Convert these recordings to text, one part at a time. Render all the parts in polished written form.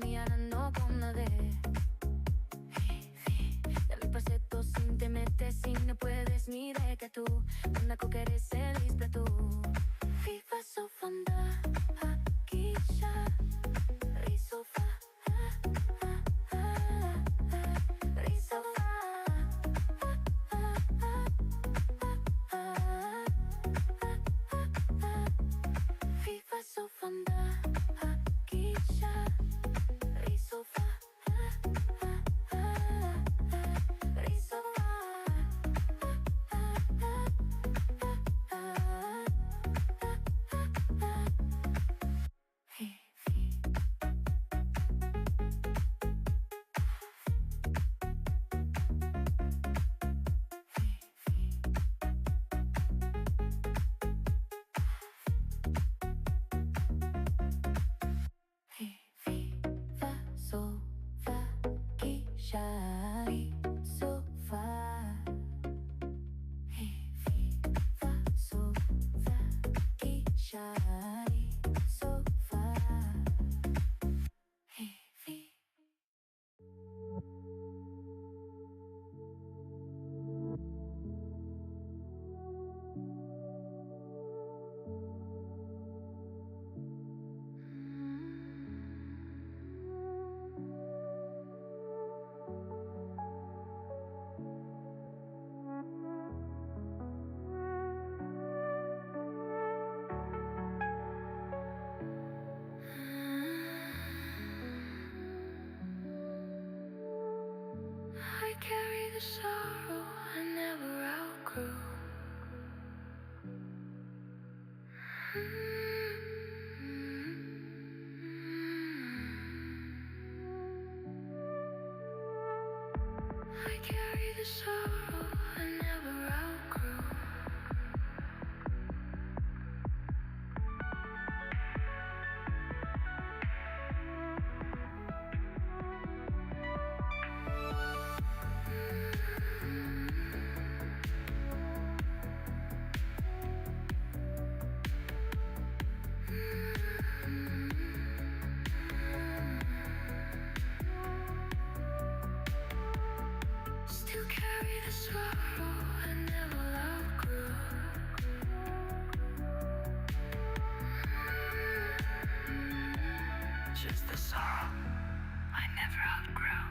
mia l'hanno con nave. Dale pasito sin te metes, si no puedes, mire que tú una coqueres feliz para tú. Viva so fanda, kisha, risofa, risofa. Viva so fanda, kisha, risofa. I carry the sorrow I never outgrew. I carry the sorrow I never outgrew. Still carry the sorrow I never outgrew. Just the sorrow I never outgrew.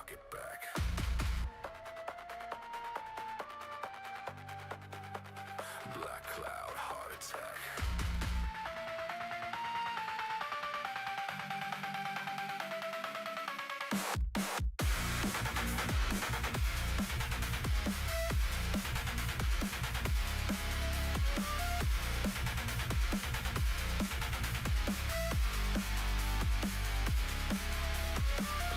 rock it back. Black cloud, heart attack.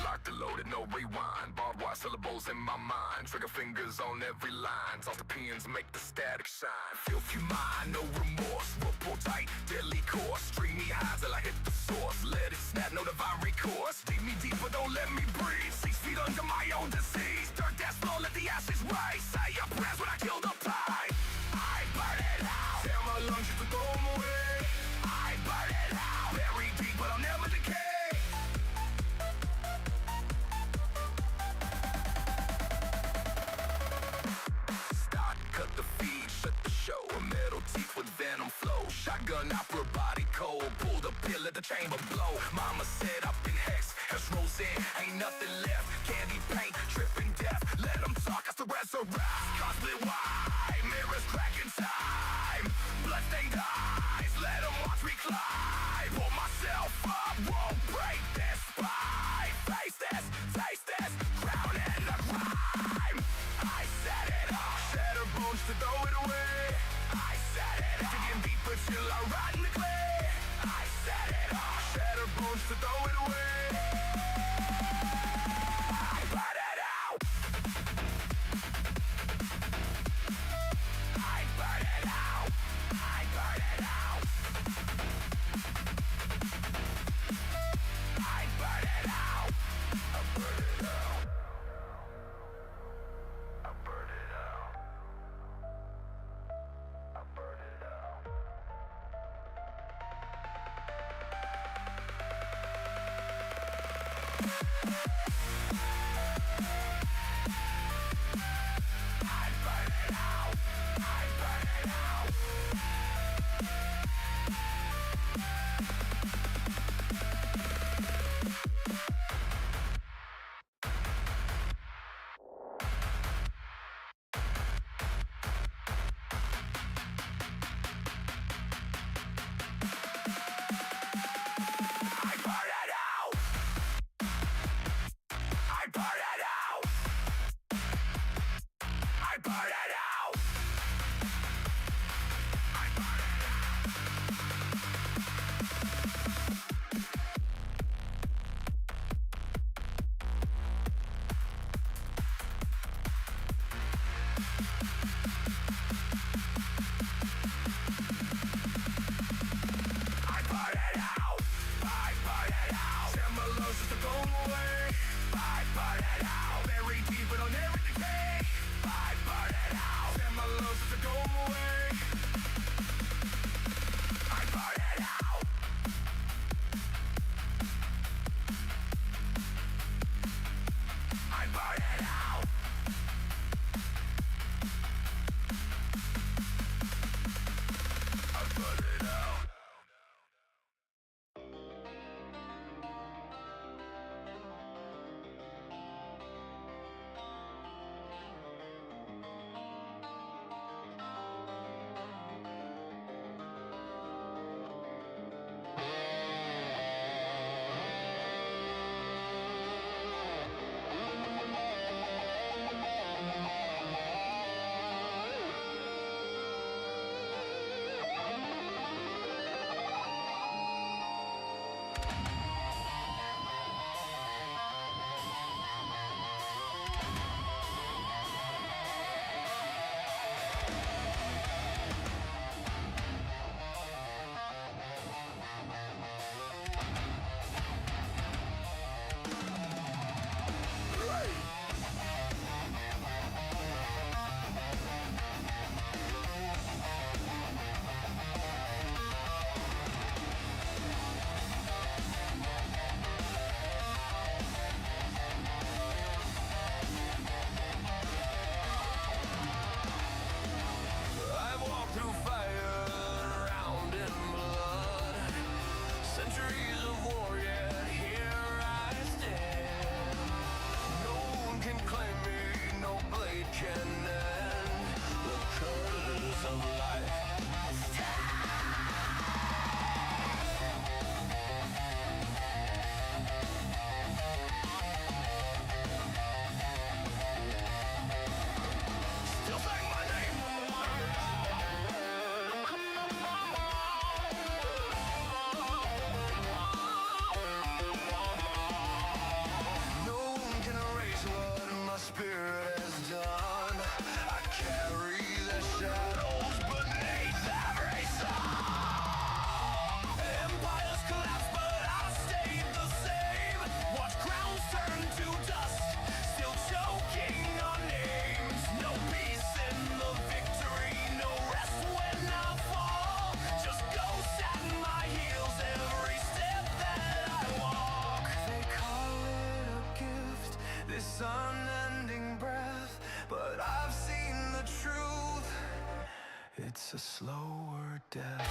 Locked and loaded, no rewind. Barbed wire syllables in my mind. Trigger fingers on every line. Toss the pins, make the static shine. Filthy mind, no remorse. Rope pull tight, deadly course. String me high till I hit the source. Let it snap, no divine recourse. Dig me deeper, don't let me breathe. 6 feet under my own disease. Dirt that's slow, let the ashes rise. Say your prayers when I kill the pine. I burn it out. Tear my lungs just to throw them away. I burn it out. Very deep, but I'll never decay. Cut the feed, shut the show. A metal teeth with venom flow. Shotgun opera, body cold. Pull the pill, let the chamber blow. Mama said I've been hexed. Hex rolls in, ain't nothing left. Candy paint, tripping death. Let them talk us to resurrect. Cosplay wide, mirrors cracking time. Bloodstained eyes, let them watch me climb. Pull myself up, won't break this spine. Face this, taste this, crown and the crime. I set it up. Bones to throw it away. I set it up. Digging deeper till I rot in the clay. I set it up. Shattered bones to throw it away. I burn it out. I burn it out. I burn it out. I burn it out. I burn it out. I burn it out. I burn it out. I burn it out. I burn it out. can end the curves of life. Still saying my name. No one can erase what my spirit has done. I carry the shadows beneath every song. Empires collapse, but I stayed the same. Watch crowns turn to dust, still choking on names. No peace in the victory, no rest when I fall. Just ghosts at my heels every step that I walk. They call it a gift, this unending breath, but I've seen the truth. It's a slower death.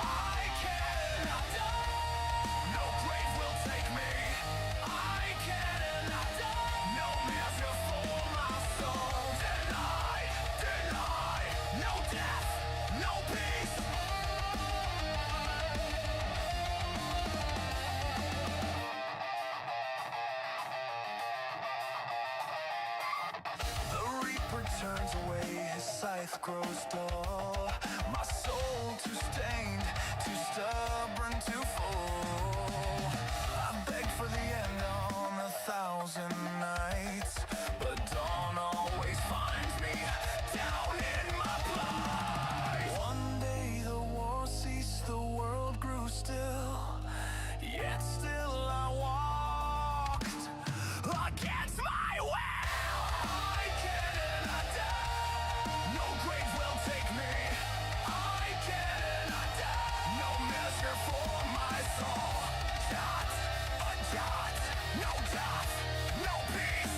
I cannot die. No grave will take me. I cannot die. No measure for my soul. Denied, denied. No death, no peace. The reaper turns away, his scythe grows dull. My soul too stained, too stubborn to fall. I begged for the end on 1,000 nights, but dawn always finds me down in my plight. One day the war ceased, the world grew still, yet still I walked against my will. I cannot die. No grave will take me. I cannot die. No measure for my soul. Jot, a jot. No death, no peace.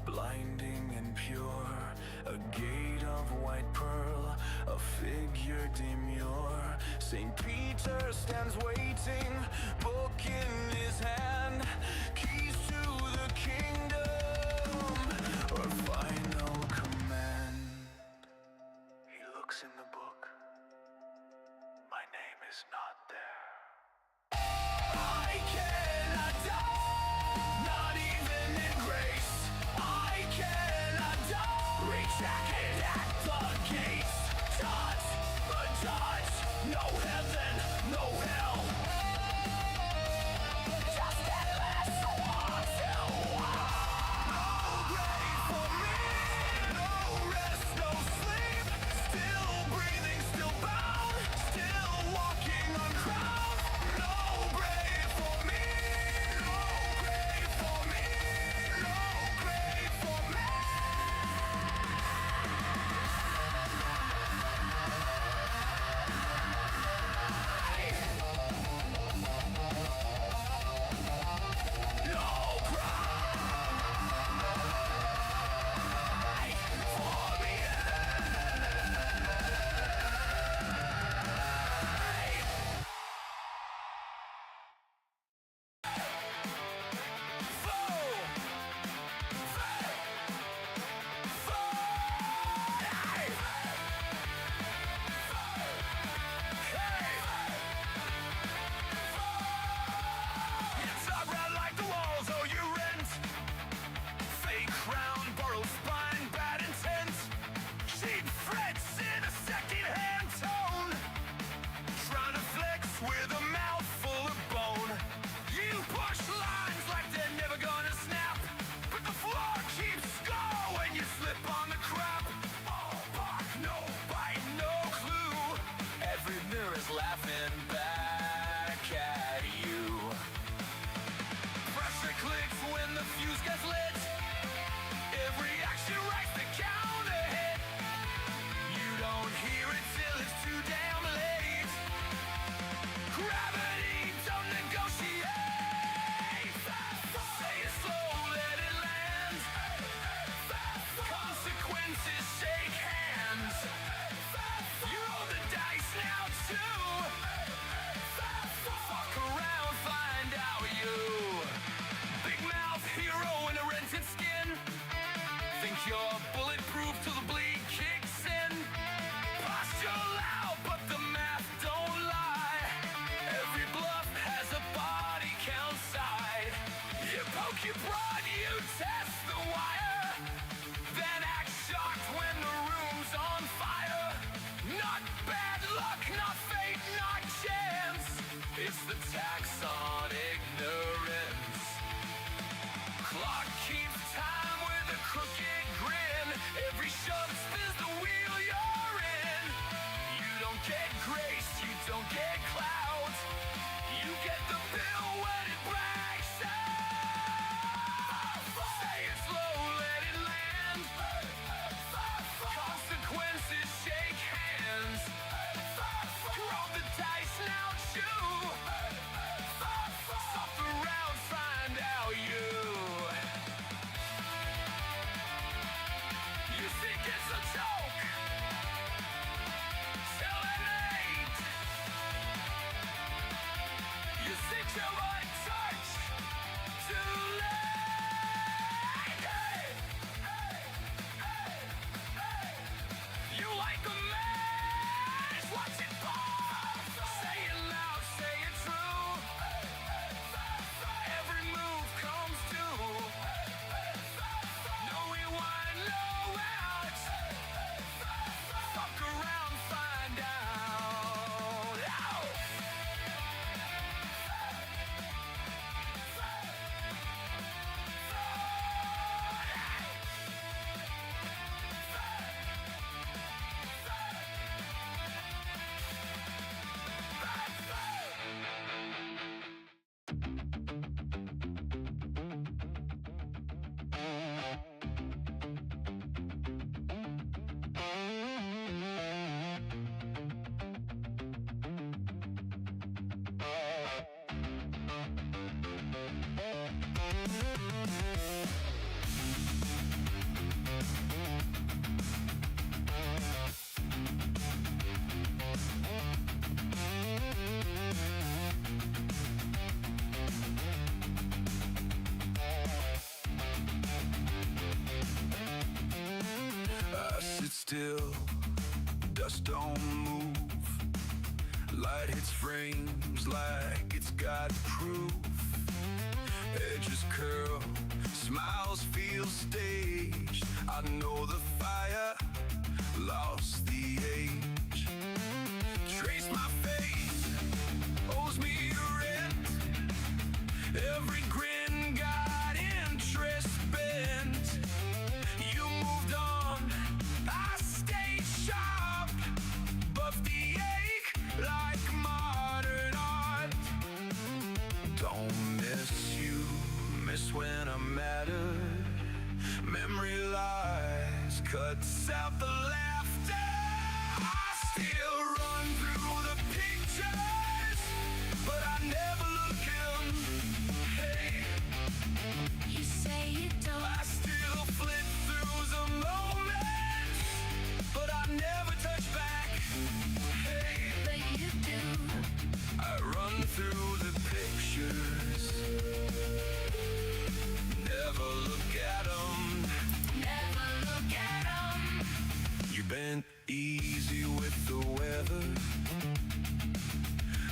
Blinding and pure, a gate of white pearl, a figure demure. St. Peter stands waiting, book in his hand, keys to the kingdom, or final command. He looks in the book, my name is not there. I cannot die, not even in grace. I cannot die, rejected at the gates. Judge, a judge, no heaven, no hell. Just endless you're bulletproof till the bleed kicks in. Posture loud, but the math don't lie. Every bluff has a body count side. You poke, you prod, you test the wire, then act shocked when the room's on fire. Not bad luck, not fate, not chance. It's the tax on ignorance. Clock keeps time with a crooked grin. Every shove spins the wheel you're in. You don't get grace, you don't get clout. You get the bill when it brags out. Say it slow, let it land. Consequences shake hands. Roll the dice, now chew. Stop the round, find out you think it's a joke. Tell it ain't. You think you're untouched. Too late. Hey, hey, hey, hey. You like a match, watch it fall. Say it loud, say it true. Every move comes due. No rewind, no out. Fuck around, find out. Ow! Still, dust don't move. Light hits frames like it's got proof. Edges curl, smiles feel staged. I know the fire lost the age. Trace my face, owes me rent. Every grin got interest bent. You moved on, I stayed sharp. Buff the ache like modern art. Don't miss you, miss when I matter. Memory lies, cuts out the laughter. I still run through the pictures, but I never look in. Hey, You say you don't. I still flip through the moments, but I never touch back. Hey, But you do. I run through the pictures, never look at them. Never look at 'em. You bent easy with the weather.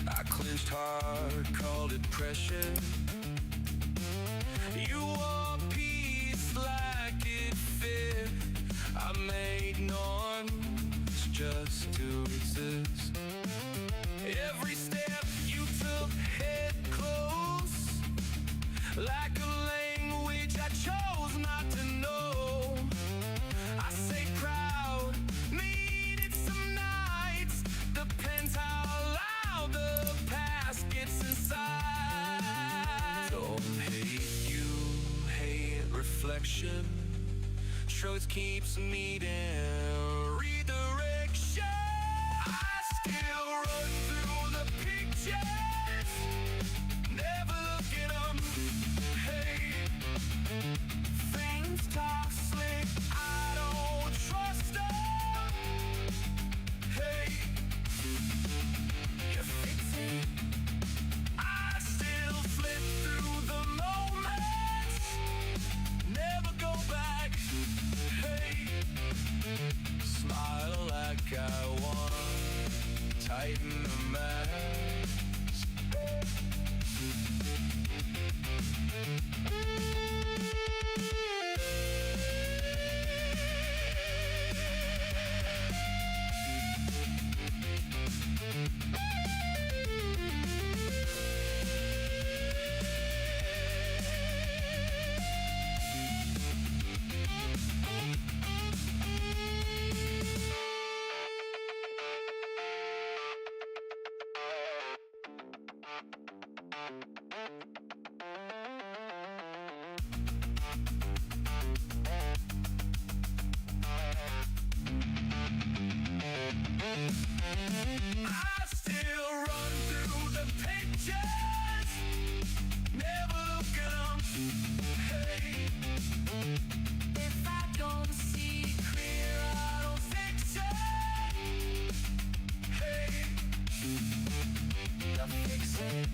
I clenched hard, called it pressure. You wore peace like it fit. I made norms just to exist. Every step you took, head close, like a language I chose not to know. I say proud, mean it some nights. Depends how loud the past gets inside. Don't hate you, hate reflection. Truth keeps needing redirection. I still run through the pictures, never look at 'em. Hey, things talk slick, I don't trust 'em. Hey, you fix it. I still flip through the moments, never go back. Hey, Tighten the mask. I still run through the pictures, never look at 'em. Hey, if I don't see clear, I don't fix it. Hey, I'll fix it.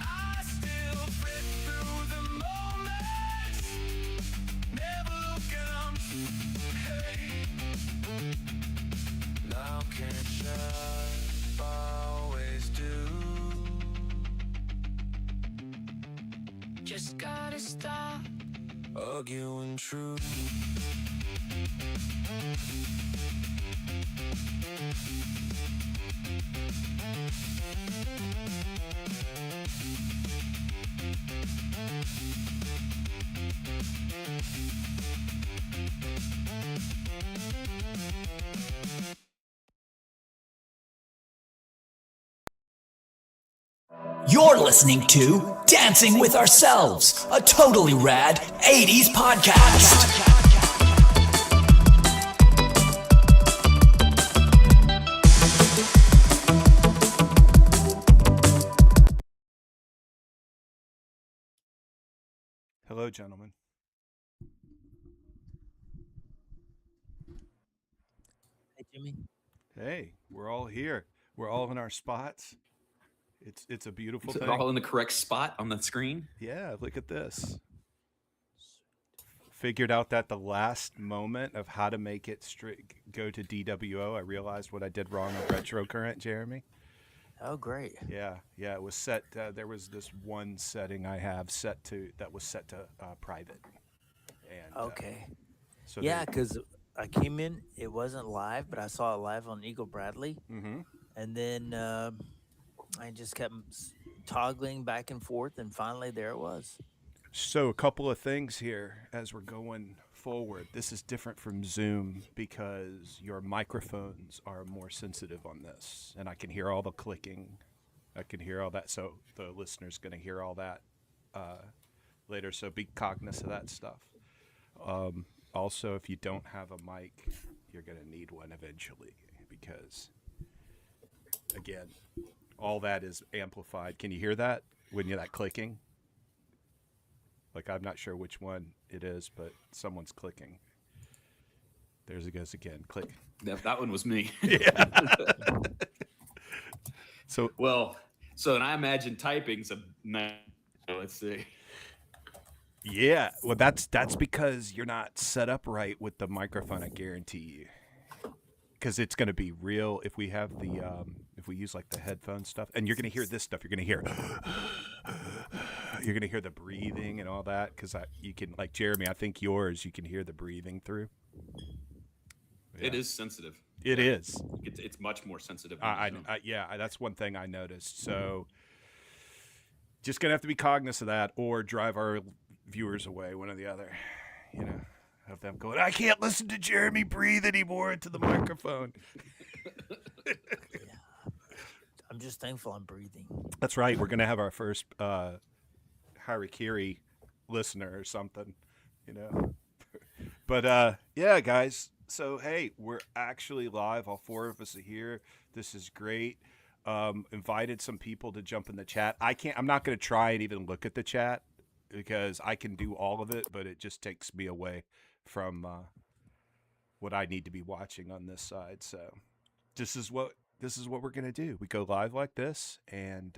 I still flip through the moments, never look at 'em. Hey, now can't shut, always do. Just gotta stop arguing true. You're listening to Dancing with Ourselves, a totally rad 80s podcast. Hello, gentlemen. Hey, Jimmy. Hey, we're all here. We're all in our spots. It's a beautiful So thing. they're all in the correct spot on the screen. Yeah, look at this. Figured out that the last moment of how to make it go to DWO, I realized what I did wrong with retro current, Jeremy. Oh, great. Yeah, it was set. There was this one setting I have that was set to private. And Okay. so Yeah, because I came in, it wasn't live, but I saw it live on Eagle Bradley. Mm-hmm. And then I just kept toggling back and forth, and finally there it was. So a couple of things here as we're going forward. This is different from Zoom because your microphones are more sensitive on this, and I can hear all the clicking. I can hear all that, so the listener's going to hear all that later, so be cognizant of that stuff. Also, if you don't have a mic, you're going to need one eventually because, again, all that is amplified. Can you hear that when you're that clicking? Like, I'm not sure which one it is, but someone's clicking. There's it goes again. Click. That one was me. Yeah. So, and I imagine typing's a nice. Let's see. yeah. Well, that's because you're not set up right with the microphone, I guarantee you. Because it's going to be real if we have the if we use like the headphone stuff, and you're going to hear this stuff. You're going to hear the breathing and all that because you can, like Jeremy, I think yours you can hear the breathing through. Yeah. It is sensitive. It is. It's much more sensitive. That's one thing I noticed. So just gonna have to be cognizant of that, or drive our viewers away, one or the other. You know, have them going, I can't listen to Jeremy breathe anymore into the microphone. Yeah. I'm just thankful I'm breathing. That's right. We're gonna have our first Harikiri listener or something, you know. But yeah, guys. So hey, we're actually live. All four of us are here. This is great. Invited some people to jump in the chat. I'm not going to try and even look at the chat because I can do all of it, but it just takes me away from what I need to be watching on this side. So this is what we're going to do. We go live like this, and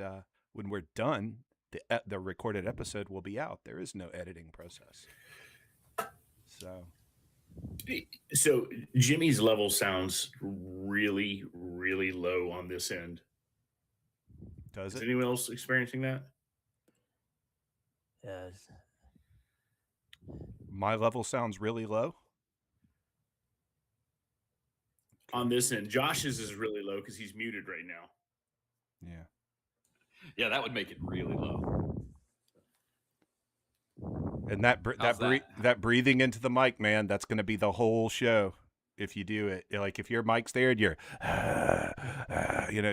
when we're done, the recorded episode will be out. There is no editing process. So So Jimmy's level sounds really, really low on this end. Does Is it? anyone else experiencing that? Yes. My level sounds really low. On this end, Josh's is really low because he's muted right now. Yeah. Yeah, that would make it really low. And that How's that? that breathing into the mic, man, that's going to be the whole show. If you do it, like if your mic's there and you're,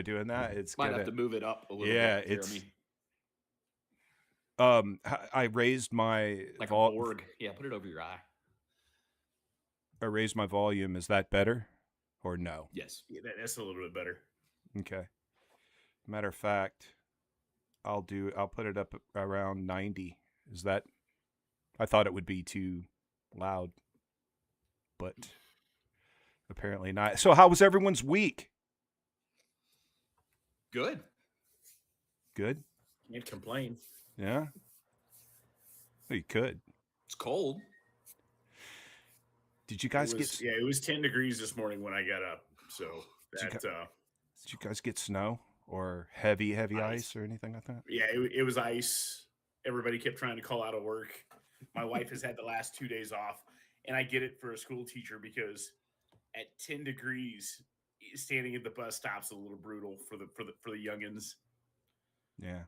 doing that, it's Might gonna. have to move it up a little Yeah, bit, it's. Jeremy. I raised my Like a Borg. Yeah, put it over your eye. I raised my volume. Is that better, or no? Yes. Yeah, that's a little bit better. Okay. Matter of fact, I'll put it up around 90. Is that? I thought it would be too loud, but apparently not. So how was everyone's week? Good. Good? Can't complain. Yeah? Well, you could. It's cold. Did you guys get it was 10 degrees this morning when I got up. So Did that did you guys get snow or heavy ice or anything like that? yeah, it was ice. Everybody kept trying to call out of work. My wife has had the last 2 days off, and I get it for a school teacher because at 10 degrees, standing at the bus stop's a little brutal for the youngins. Yeah.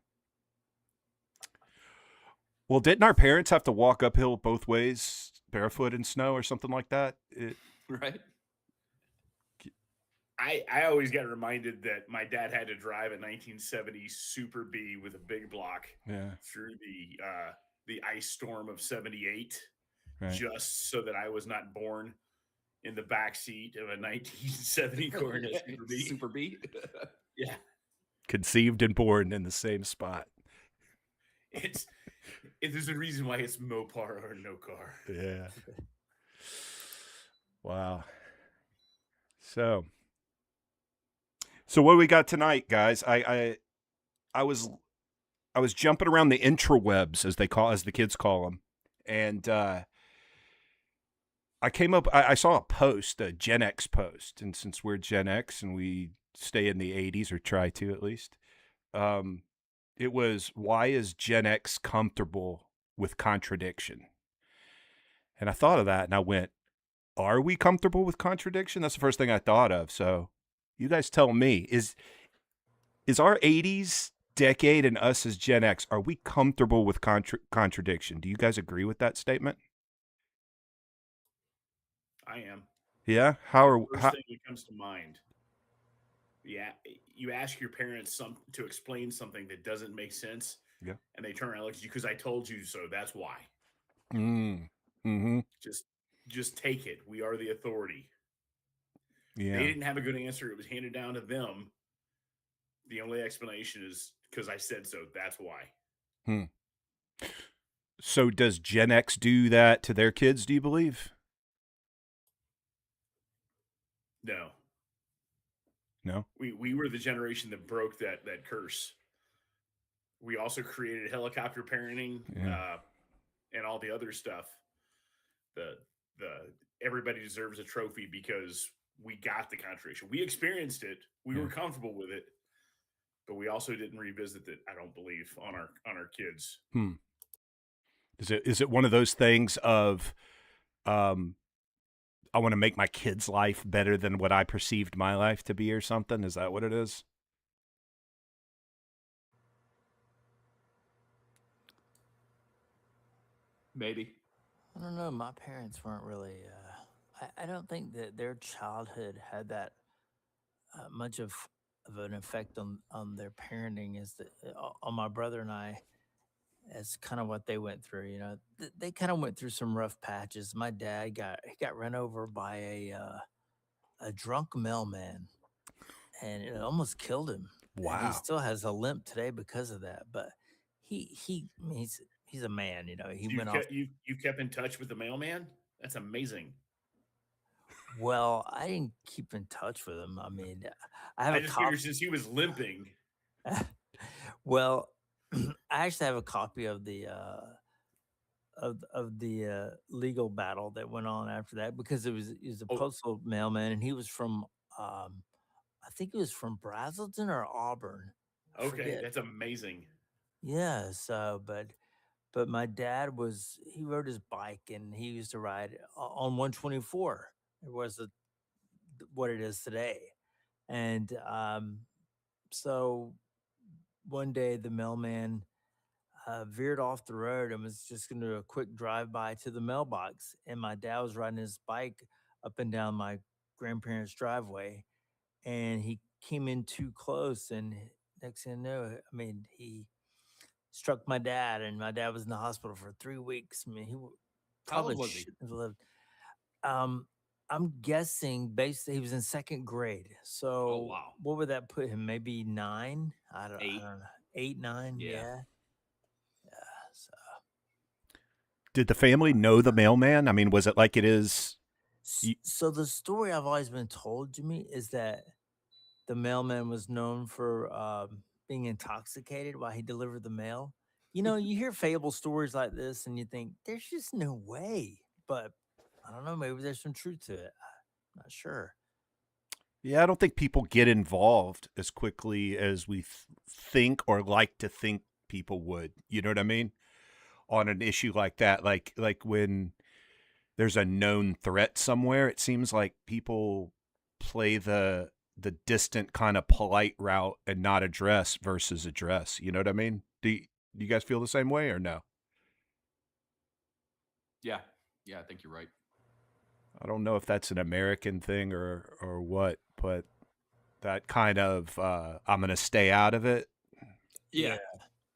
Well, didn't our parents have to walk uphill both ways, barefoot in snow or something like that? Right. I always get reminded that my dad had to drive a 1970 Super B with a big block through the ice storm of 78, right. just so that I was not born in the back seat of a 1970 Coronet Super B. Super B. Yeah. Conceived and born in the same spot. There's a reason why it's Mopar or no car. Yeah. Wow. So what do we got tonight, guys? I was jumping around the intrawebs as the kids call them, and I came up. I saw a post, a Gen X post, and since we're Gen X and we stay in the 80s or try to at least, it was, why is Gen X comfortable with contradiction? And I thought of that, and I went, are we comfortable with contradiction? That's the first thing I thought of. So you guys tell me, is our 80s decade and us as Gen X, are we comfortable with contradiction? Do you guys agree with that statement? I am. Yeah? First thing that comes to mind. Yeah, you ask your parents to explain something that doesn't make sense, yeah, and they turn around and look at you because I told you so. That's why. Mm-hmm. Just take it. We are the authority. Yeah. They didn't have a good answer. It was handed down to them. The only explanation is because I said so. That's why. So does Gen X do that to their kids, do you believe? No. We were the generation that broke that curse. We also created helicopter parenting and all the other stuff. The everybody deserves a trophy because we got the contradiction. We experienced it. We were comfortable with it, but we also didn't revisit it, I don't believe, on our kids. Is it one of those things of I want to make my kid's life better than what I perceived my life to be or something? Is that what it is? Maybe. I don't know. My parents weren't really. I don't think that their childhood had that much of an effect on their parenting as on my brother and I, as kind of what they went through. You know, they kind of went through some rough patches. My dad got run over by a drunk mailman, and it almost killed him. Wow. And he still has a limp today because of that. But I mean, he's a man. You know, he went off. You kept in touch with the mailman? That's amazing. Well, I didn't keep in touch with him. I mean, I just figured since he was limping. Well, I actually have a copy of the of the legal battle that went on after that, because it was a Oh, postal mailman, and he was from um, I think it was from Brazelton or Auburn. I okay, forget. that's amazing. Yeah. So, but my dad he rode his bike, and he used to ride on 124. It was what it is today, and so one day the mailman veered off the road and was just going to do a quick drive by to the mailbox. And my dad was riding his bike up and down my grandparents' driveway, and he came in too close. And next thing I know, I mean, he struck my dad, and my dad was in the hospital for 3 weeks. I mean, How probably old was he? shouldn't have lived. Um, I'm guessing basically he was in second grade. Oh So wow. what would that put him? Maybe nine? I 8. don't know. 8, 9, Yeah. yeah. Yeah. So Did the family know the mailman? I mean, was it like it is? So the story I've always been told to me is that the mailman was known for being intoxicated while he delivered the mail. You know, you hear fable stories like this, and you think there's just no way. But I don't know. Maybe there's some truth to it. I'm not sure. Yeah, I don't think people get involved as quickly as we think or like to think people would. You know what I mean? On an issue like that, like when there's a known threat somewhere, it seems like people play the distant kind of polite route and not address versus address. You know what I mean? Do you guys feel the same way or no? Yeah. Yeah, I think you're right. I don't know if that's an American thing or what, but that kind of I'm gonna stay out of it. Yeah. Yeah.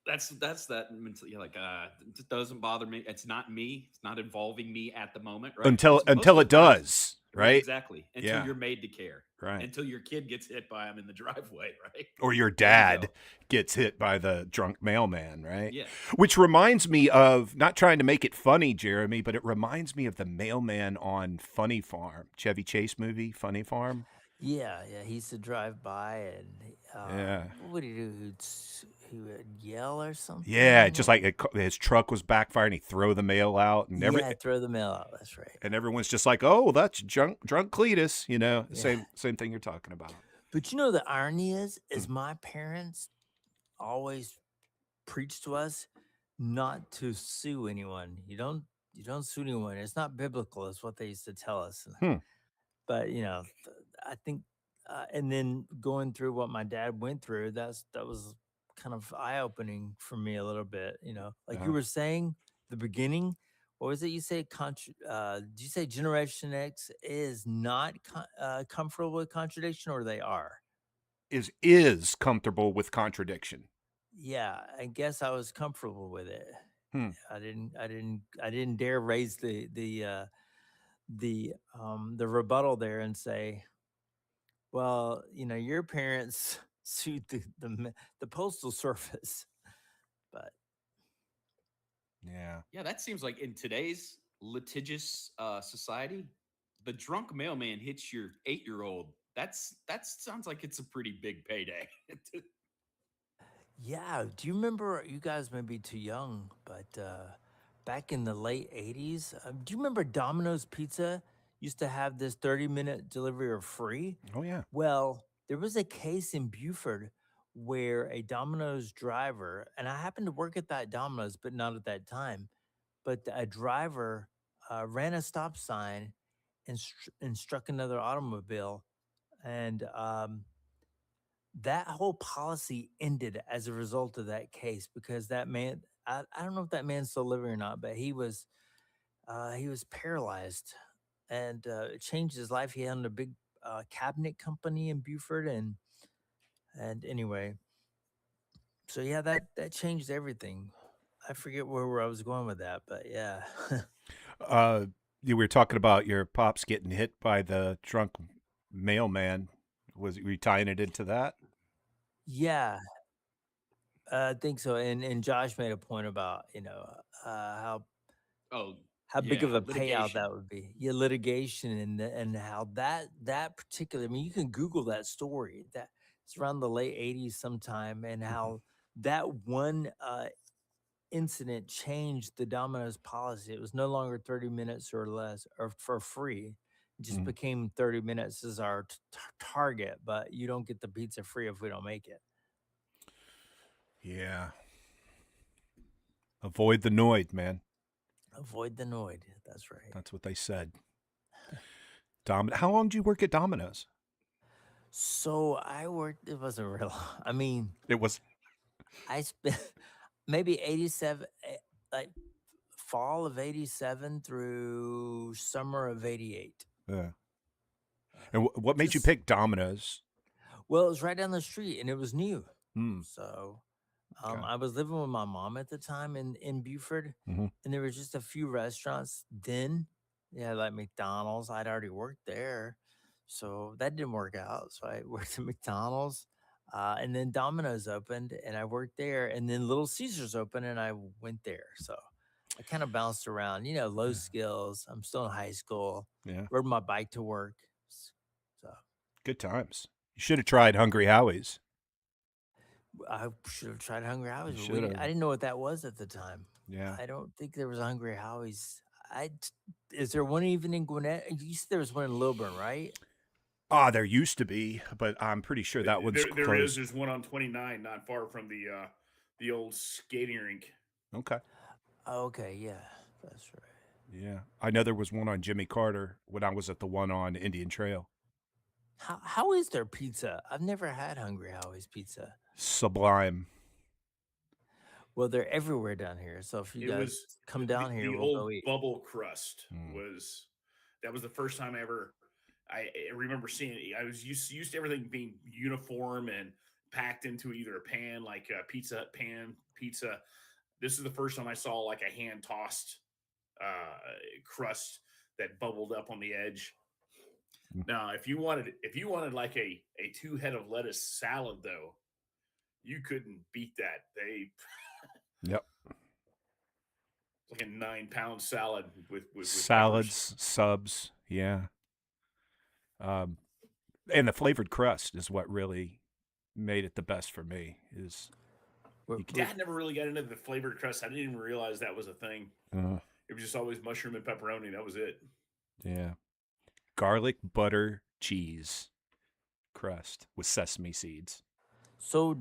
That's that mentality. Like, it doesn't bother me. It's not me. It's not involving me at the moment, right? until 'Cause most until of it the times, does, right? right? Exactly. Until Yeah, you're made to care. right. Until your kid gets hit by him in the driveway, right? Or your Then you dad go. gets hit by the drunk mailman, right? Yeah. Which reminds me of, not trying to make it funny, Jeremy, but it reminds me of the mailman on Funny Farm, Chevy Chase movie, Funny Farm. Yeah, yeah. He used to drive by, and Yeah. what would he do? He would yell or Yeah, something. just like his truck was backfiring, he'd throw the mail out, Yeah, throw the mail out. That's right. and everyone's just like, "Oh, that's drunk Cletus," Yeah. same thing you're talking about. But you know, the irony Mm. is my parents always preached to us not to sue anyone. You don't sue anyone. It's not biblical, is what they used to tell us. Hmm. But I think, and then going through what my dad went through, that was kind of eye opening for me a little bit. Like you Uh-huh. were saying, the beginning. What was it you say? Did you say Generation X is not comfortable with contradiction, or they are? Is comfortable with contradiction. Yeah, I guess I was comfortable with it. Hmm. I didn't dare raise the rebuttal there and say, well, your parents sued the postal service, but Yeah. Yeah, that seems like in today's litigious society, the drunk mailman hits your 8-year-old. That sounds like it's a pretty big payday. yeah. Do you remember? You guys may be too young, but back in the late '80s, do you remember Domino's Pizza used to have this 30-minute delivery or free? Oh yeah. Well, there was a case in Buford where a Domino's driver, and I happened to work at that Domino's, but not at that time, but a driver ran a stop sign and struck another automobile. And that whole policy ended as a result of that case, because that man, I don't know if that man's still living or not, but he was paralyzed, and it changed his life. He owned a big cabinet company in Buford, and anyway, so yeah, that changed everything. I forget where I was going with that, but yeah. Uh, you were talking about your pops getting hit by the drunk mailman. Were you tying it into that? Yeah, I think so. And Josh made a point about Oh, how big yeah, of a payout litigation. that would be. Yeah, litigation, and how that particular. I mean, you can Google that story. That it's around the late '80s sometime, and Mhm. how that one incident changed the Domino's policy. It was no longer 30 minutes or less or for free. It just Mm. became 30 minutes as our target, but you don't get the pizza free if we don't make it. Yeah. Avoid the Noid, man. Avoid the Noid. That's right. That's what they said. How long did you work at Domino's? So I worked, it wasn't real. I mean, It was. I spent maybe 87, like fall of 87 through summer of 88. Yeah. And what made you Just- pick Domino's? Well, it was right down the street and it was new. Hmm. So Okay. I was living with my mom at the time in Buford, Mhm. and there was just a few restaurants then. Yeah, like McDonald's. I'd already worked there. So that didn't work out. So I worked at McDonald's. And then Domino's opened and I worked there. And then Little Caesars opened and I went there. So I kind of bounced around, low skills. I'm still in high school. Yeah. Rode my bike to work. So Good times. You should have tried Hungry Howie's. I should have tried Hungry Howie's. You But should've. I didn't know what that was at the time. Yeah. I don't think there was a Hungry Howie's. Is there one even in Gwinnett? You said there was one in Lilburn, right? There used to be, but I'm pretty sure that one's There closed. is. There's one on 29, not far from the old skating rink. Okay. Okay, yeah, that's right. Yeah. I know there was one on Jimmy Carter when I was at the one on Indian Trail. How is their pizza? I've never had Hungry Howie's pizza. Sublime. Well, they're everywhere down here. So if you guys come down here, the we'll old go eat. bubble crust was the first time I remember seeing it. I was used to everything being uniform and packed into either a pan, like a Pizza Hut pan pizza. This is the first time I saw like a hand tossed crust that bubbled up on the edge. Now, if you wanted like a 2 head of lettuce salad, though, you couldn't beat that. Yep. Like a 9-pound salad with Salads, peppers. subs. Yeah. And the flavored crust is what really made it the best for me. Dad never really got into the flavored crust. I didn't even realize that was a thing. It was just always mushroom and pepperoni. That was it. Yeah. Garlic, butter, cheese crust with sesame seeds. So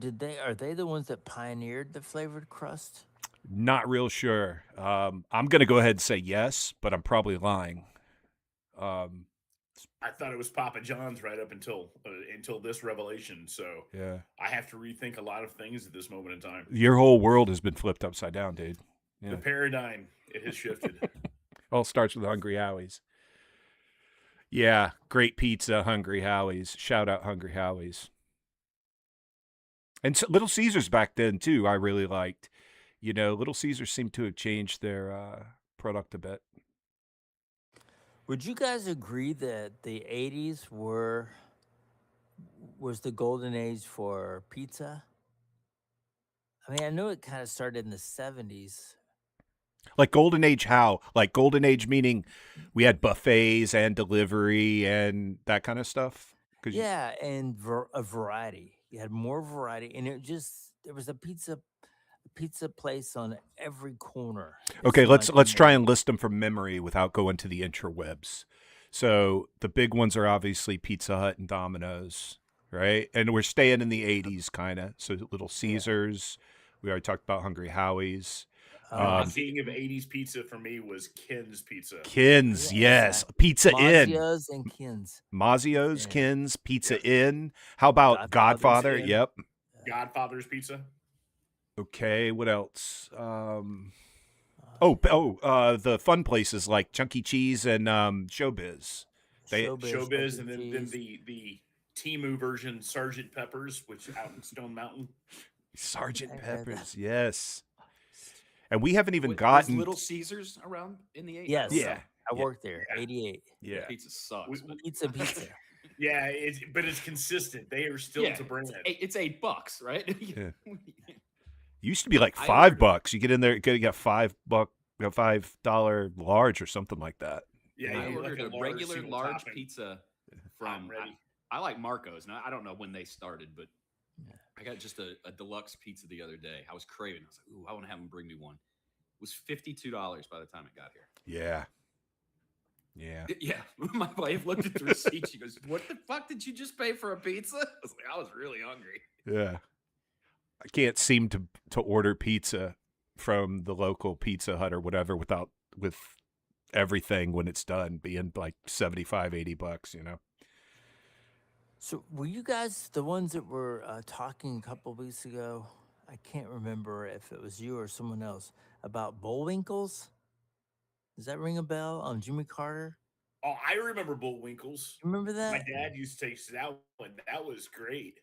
are they the ones that pioneered the flavored crust? Not real sure. I'm going to go ahead and say yes, but I'm probably lying. I thought it was Papa John's right up until this revelation. So yeah, I have to rethink a lot of things at this moment in time. Your whole world has been flipped upside down, dude. Yeah. The paradigm, it has shifted. All starts with Hungry Howie's. Yeah, great pizza, Hungry Howie's. Shout out Hungry Howie's. And so Little Caesars back then too, I really liked. Little Caesars seemed to have changed their product a bit. Would you guys agree that the 80s was the golden age for pizza? I mean, I know it kind of started in the 70s. Like golden age how? Like golden age meaning we had buffets and delivery and that kind of stuff? Yeah, and a variety. You had more variety, and there was a pizza place on every corner. Okay, let's try and list them from memory without going to the interwebs. So the big ones are obviously Pizza Hut and Domino's, right? And we're staying in the 80s kind of. So Little Caesars. We already talked about Hungry Howie's. The king of 80s pizza for me was Ken's Pizza. Ken's, yes. Pizza Inn. Mazio's and Ken's. Mazio's, Ken's, Pizza Inn. How about Godfather? Inn. Yep. Godfather's Pizza. Okay, what else? The fun places like Chunky Cheese and Showbiz. Showbiz, and then the Temu version, Sergeant Pepper's, which out in Stone Mountain. Sergeant Pepper's, yes. And we haven't even gotten was Little Caesars around in the 80s. Yes. Yeah. I worked there. 88. Yeah. Pizza sucks. Pizza. Yeah, but it's consistent. They are still to bring it. It's $8, right? Yeah. Used to be like $5. You get in there, you get $5, $5 large or something like that. Yeah, I ordered like a regular large topping. pizza from. I like Marco's. Now I don't know when they started, but I got just a deluxe pizza the other day. I was craving. I was like, ooh, I want to have them bring me one. It was $52 by the time it got here. Yeah. Yeah. Yeah, my wife looked at the receipt. She goes, "What the fuck did you just pay for a pizza?" I was like, "I was really hungry." Yeah. I can't seem to order pizza from the local Pizza Hut or whatever without with everything when it's done being like 75, $80, you know. So were you guys the ones that were talking a couple weeks ago? I can't remember if it was you or someone else about Bullwinkles. Does that ring a bell on Jimmy Carter? Oh, I remember Bullwinkles. You remember My that? dad used to taste that one. That was great.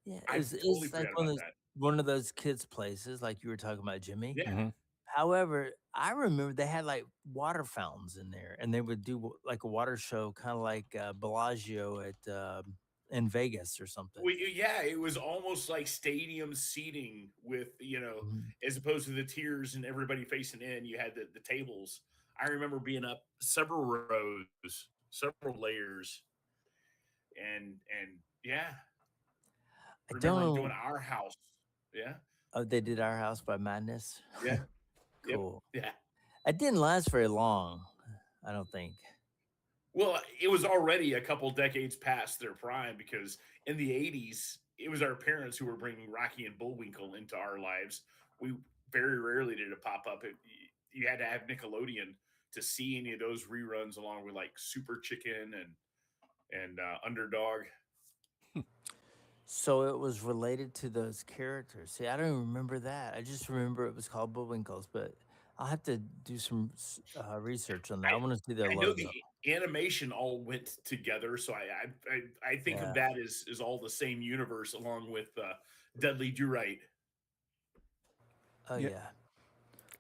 Yeah, I totally it's like forgot about that. one of those kids places like you were talking about, Jimmy. Yeah. Mm-hmm. However, I remember they had like water fountains in there, and they would do like a water show, kind of like Bellagio at in Vegas or something. Yeah, it was almost like stadium seating with, Mhm. as opposed to the tiers and everybody facing in, you had the tables. I remember being up several rows, several layers, and yeah, I don't remembering doing know. our house. Yeah, Oh, they did Our House by Madness. yeah, yep, Cool. yeah. It didn't last very long, I don't think. Well, it was already a couple decades past their prime because in the 80s, it was our parents who were bringing Rocky and Bullwinkle into our lives. We very rarely did it pop up. You had to have Nickelodeon to see any of those reruns along with like Super Chicken and Underdog. So it was related to those characters. See, I don't even remember that. I just remember it was called Bullwinkles, but I'll have to do some research on that. I want to see their I know the logo. animation all went together, so I think of Yeah. that as all the same universe along with Dudley Do Right. Oh, Yeah. yeah.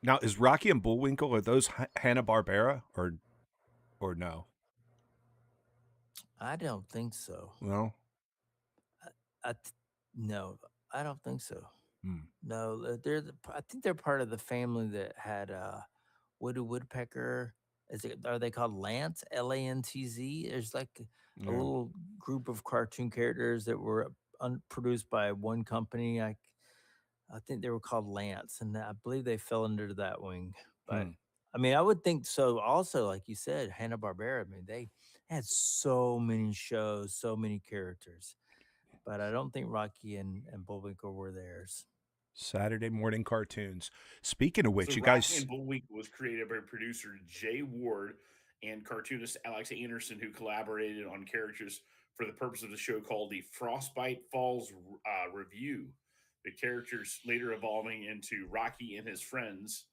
Now, is Rocky and Bullwinkle, are those Hanna-Barbera or no? I don't think so. Well, I th- no, I don't think so. hmm. No, I think they're part of the family that had Woody Woodpecker. Are they called Lance? Lantz? There's like a Yeah. little group of cartoon characters that were produced by one company. I think they were called Lance, and I believe they fell under that wing. But Hmm. I mean, I would think so. Also, like you said, Hanna Barbera. I mean, they had so many shows, so many characters. But I don't think Rocky and Bullwinkle were theirs. Saturday morning cartoons. Speaking of So which, you Rocky guys, and Bullwinkle was created by producer Jay Ward and cartoonist Alex Anderson, who collaborated on characters for the purpose of the show called the Frostbite Falls Review. The characters later evolving into Rocky and his friends.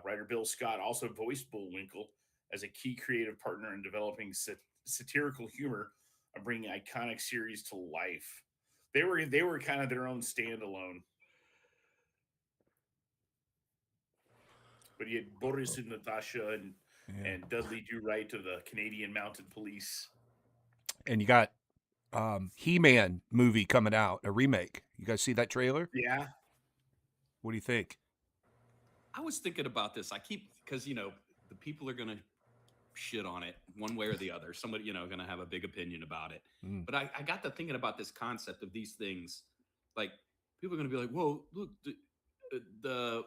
Writer Bill Scott also voiced Bullwinkle as a key creative partner in developing satirical humor and bringing iconic series to life. They were kind of their own standalone. But you had Boris and Natasha yeah, and Dudley Do Right of the Canadian Mounted Police. and you got He-Man movie coming out, a remake. You guys see that trailer? Yeah, What do you think? I was thinking about this. I keep because the people are gonna shit on it one way or the other. Somebody gonna have a big opinion about it. Mm. But I got to thinking about this concept of these things. Like people are gonna be like, "Whoa, look, the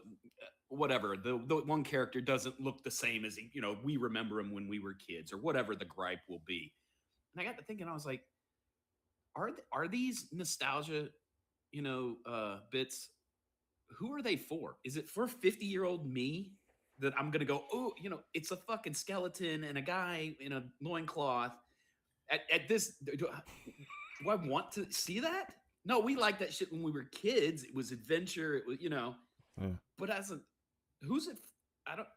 whatever the one character doesn't look the same as we remember him when we were kids or whatever the gripe will be." And I got to thinking, I was like, are these nostalgia bits, who are they for? Is it for 50-year-old me that I'm gonna go, oh, it's a fucking skeleton and a guy in a loincloth at this, do I want to see that? No, we liked that shit when we were kids. It was adventure, it was Yeah. but as a who's it? I don't.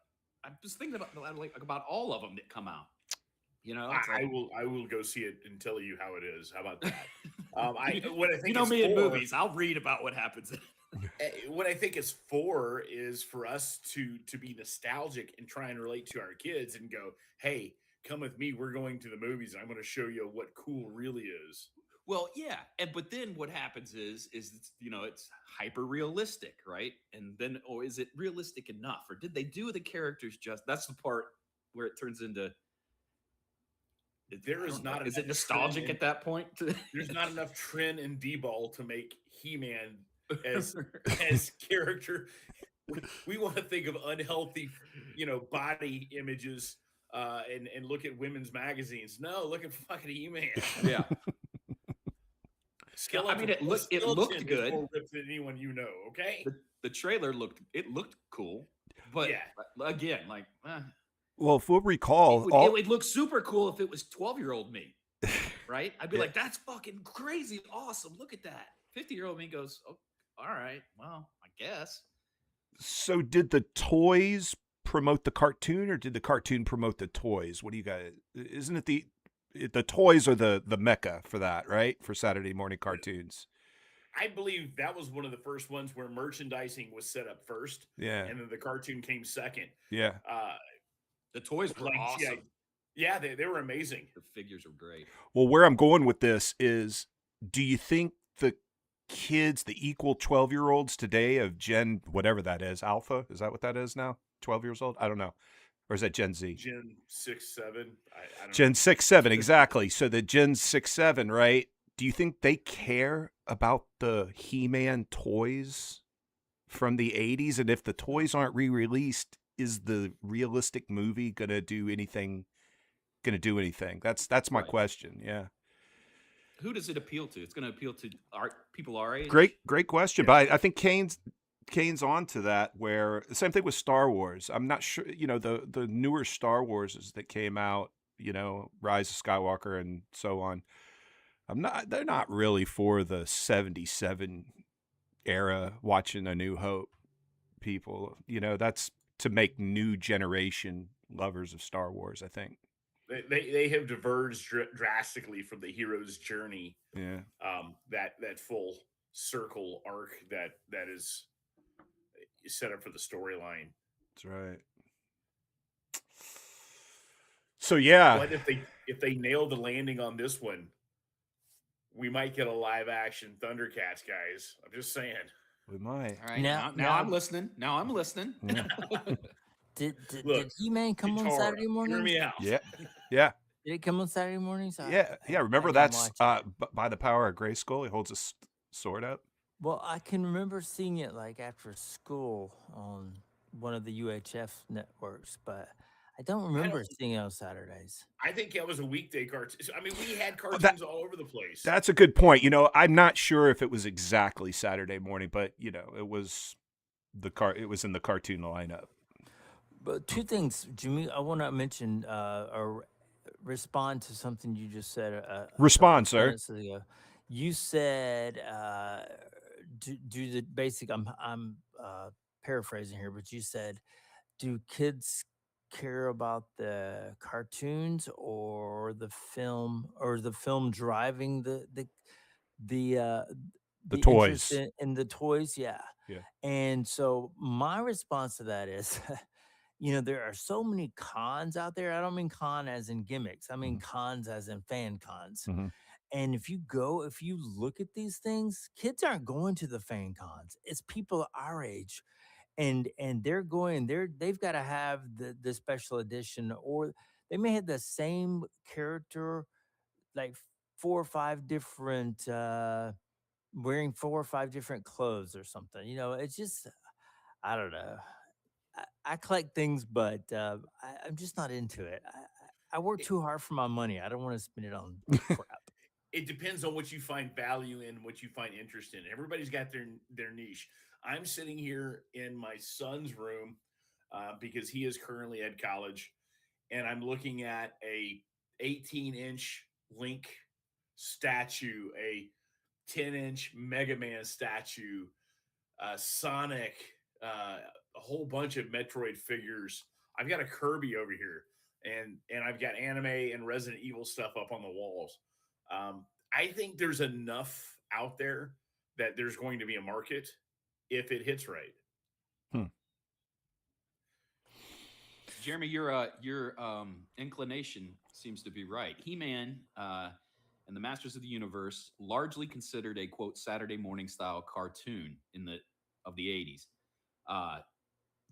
I'm just thinking about all of them that come out. It's I like will go see it and tell you how it is. How about that? What I think you know it's me in for, movies. I'll read about what happens. what I think it's for is for us to be nostalgic and try and relate to our kids and go, hey, come with me. We're going to the movies. And I'm going to show you what cool really is. Well, yeah, but then what happens is it's hyper realistic, right? And then is it realistic enough, or did they do the characters just? That's the part where it turns into there I is don't know. not Is it enough nostalgic trend at that point? there's not enough trend in D-ball to make He-Man as character. We want to think of unhealthy, body images, and look at women's magazines. No, look at fucking He-Man. Yeah. No, I Skeleton, mean, it looked Skeleton is good. more ripped than anyone you know. Okay. The trailer looked cool, but Yeah. again, like Well, if we'll recall, it would look super cool if it was 12-year-old me, right? I'd be Yeah. like, that's fucking crazy, awesome. Look at that. 50-year-old me goes, oh, all right, well, I guess. so did the toys promote the cartoon, or did the cartoon promote the toys? What do you guys? Isn't it the toys are the mecca for that, right? For Saturday morning cartoons. I believe that was one of the first ones where merchandising was set up first, Yeah, and then the cartoon came second. yeah. Uh, The toys were like, awesome. yeah, they were amazing. The figures were great. Well, where I'm going with this is, do you think the kids, the equal 12-year-olds today of Gen whatever that is, Alpha, is that what that is now? 12 years old? I don't know. Or is that Gen Z? Gen 6, 7. I don't Gen know. 6, 7, exactly. So the Gen 6, 7, right? Do you think they care about the He-Man toys from the 80s? And if the toys aren't re-released, is the realistic movie gonna do anything? That's my Right. question. Yeah. Who does it appeal to? It's going to appeal to people our age. Great question. But I think Kane's on to that, where the same thing with Star Wars. I'm not sure, the newer Star Warses that came out, Rise of Skywalker and so on. They're not really for the 77 era watching A New Hope people. That's to make new generation lovers of Star Wars, I think. They have diverged drastically from the hero's journey. Yeah. That full circle arc that is set up for the storyline. That's right. So yeah. But if they nail the landing on this one, we might get a live action Thundercats, guys. I'm just saying. We might. All right. Now- Now I'm listening. Now I'm listening. Yeah. Did Look, He-Man come on Katara, Saturday hear mornings? me out. Yeah. Yeah. Did it come on Saturday mornings? Yeah. Remember I didn't that's watch by the power of Grayskull. He holds a sword up. Well, I can remember seeing it like after school on one of the UHF networks, but I don't remember seeing it on Saturdays. I think that was a weekday cartoon. I mean, we had cartoons all over the place. That's a good point. I'm not sure if it was exactly Saturday morning, but it was it was in the cartoon lineup. But two things, Jimmy, I want to mention or respond to something you just said. Respond, sir. Minutes ago. You said do the basic. I'm paraphrasing here, but you said, do kids care about the cartoons or the film driving the interest toys. in the toys? Yeah. And so my response to that is, there are so many cons out there. I don't mean con as in gimmicks. I mean cons as in fan cons. And if you look at these things, kids aren't going to the fan cons. It's people our age. And they're going, they've got to have the special edition, or they may have the same character, like 4 or 5 different wearing 4 or 5 different clothes or something. It's just, I don't know. I collect things, but I'm just not into it. I work too hard for my money. I don't want to spend it on crap. It depends on what you find value in, what you find interest in. Everybody's got their niche. I'm sitting here in my son's room because he is currently at college, and I'm looking at a 18-inch Link statue, a 10-inch Mega Man statue, Sonic, a whole bunch of Metroid figures. I've got a Kirby over here, and I've got anime and Resident Evil stuff up on the walls. I think there's enough out there that there's going to be a market if it hits right. Jeremy, your inclination seems to be right. He-Man and the Masters of the Universe, largely considered a quote Saturday morning style cartoon of the 80s.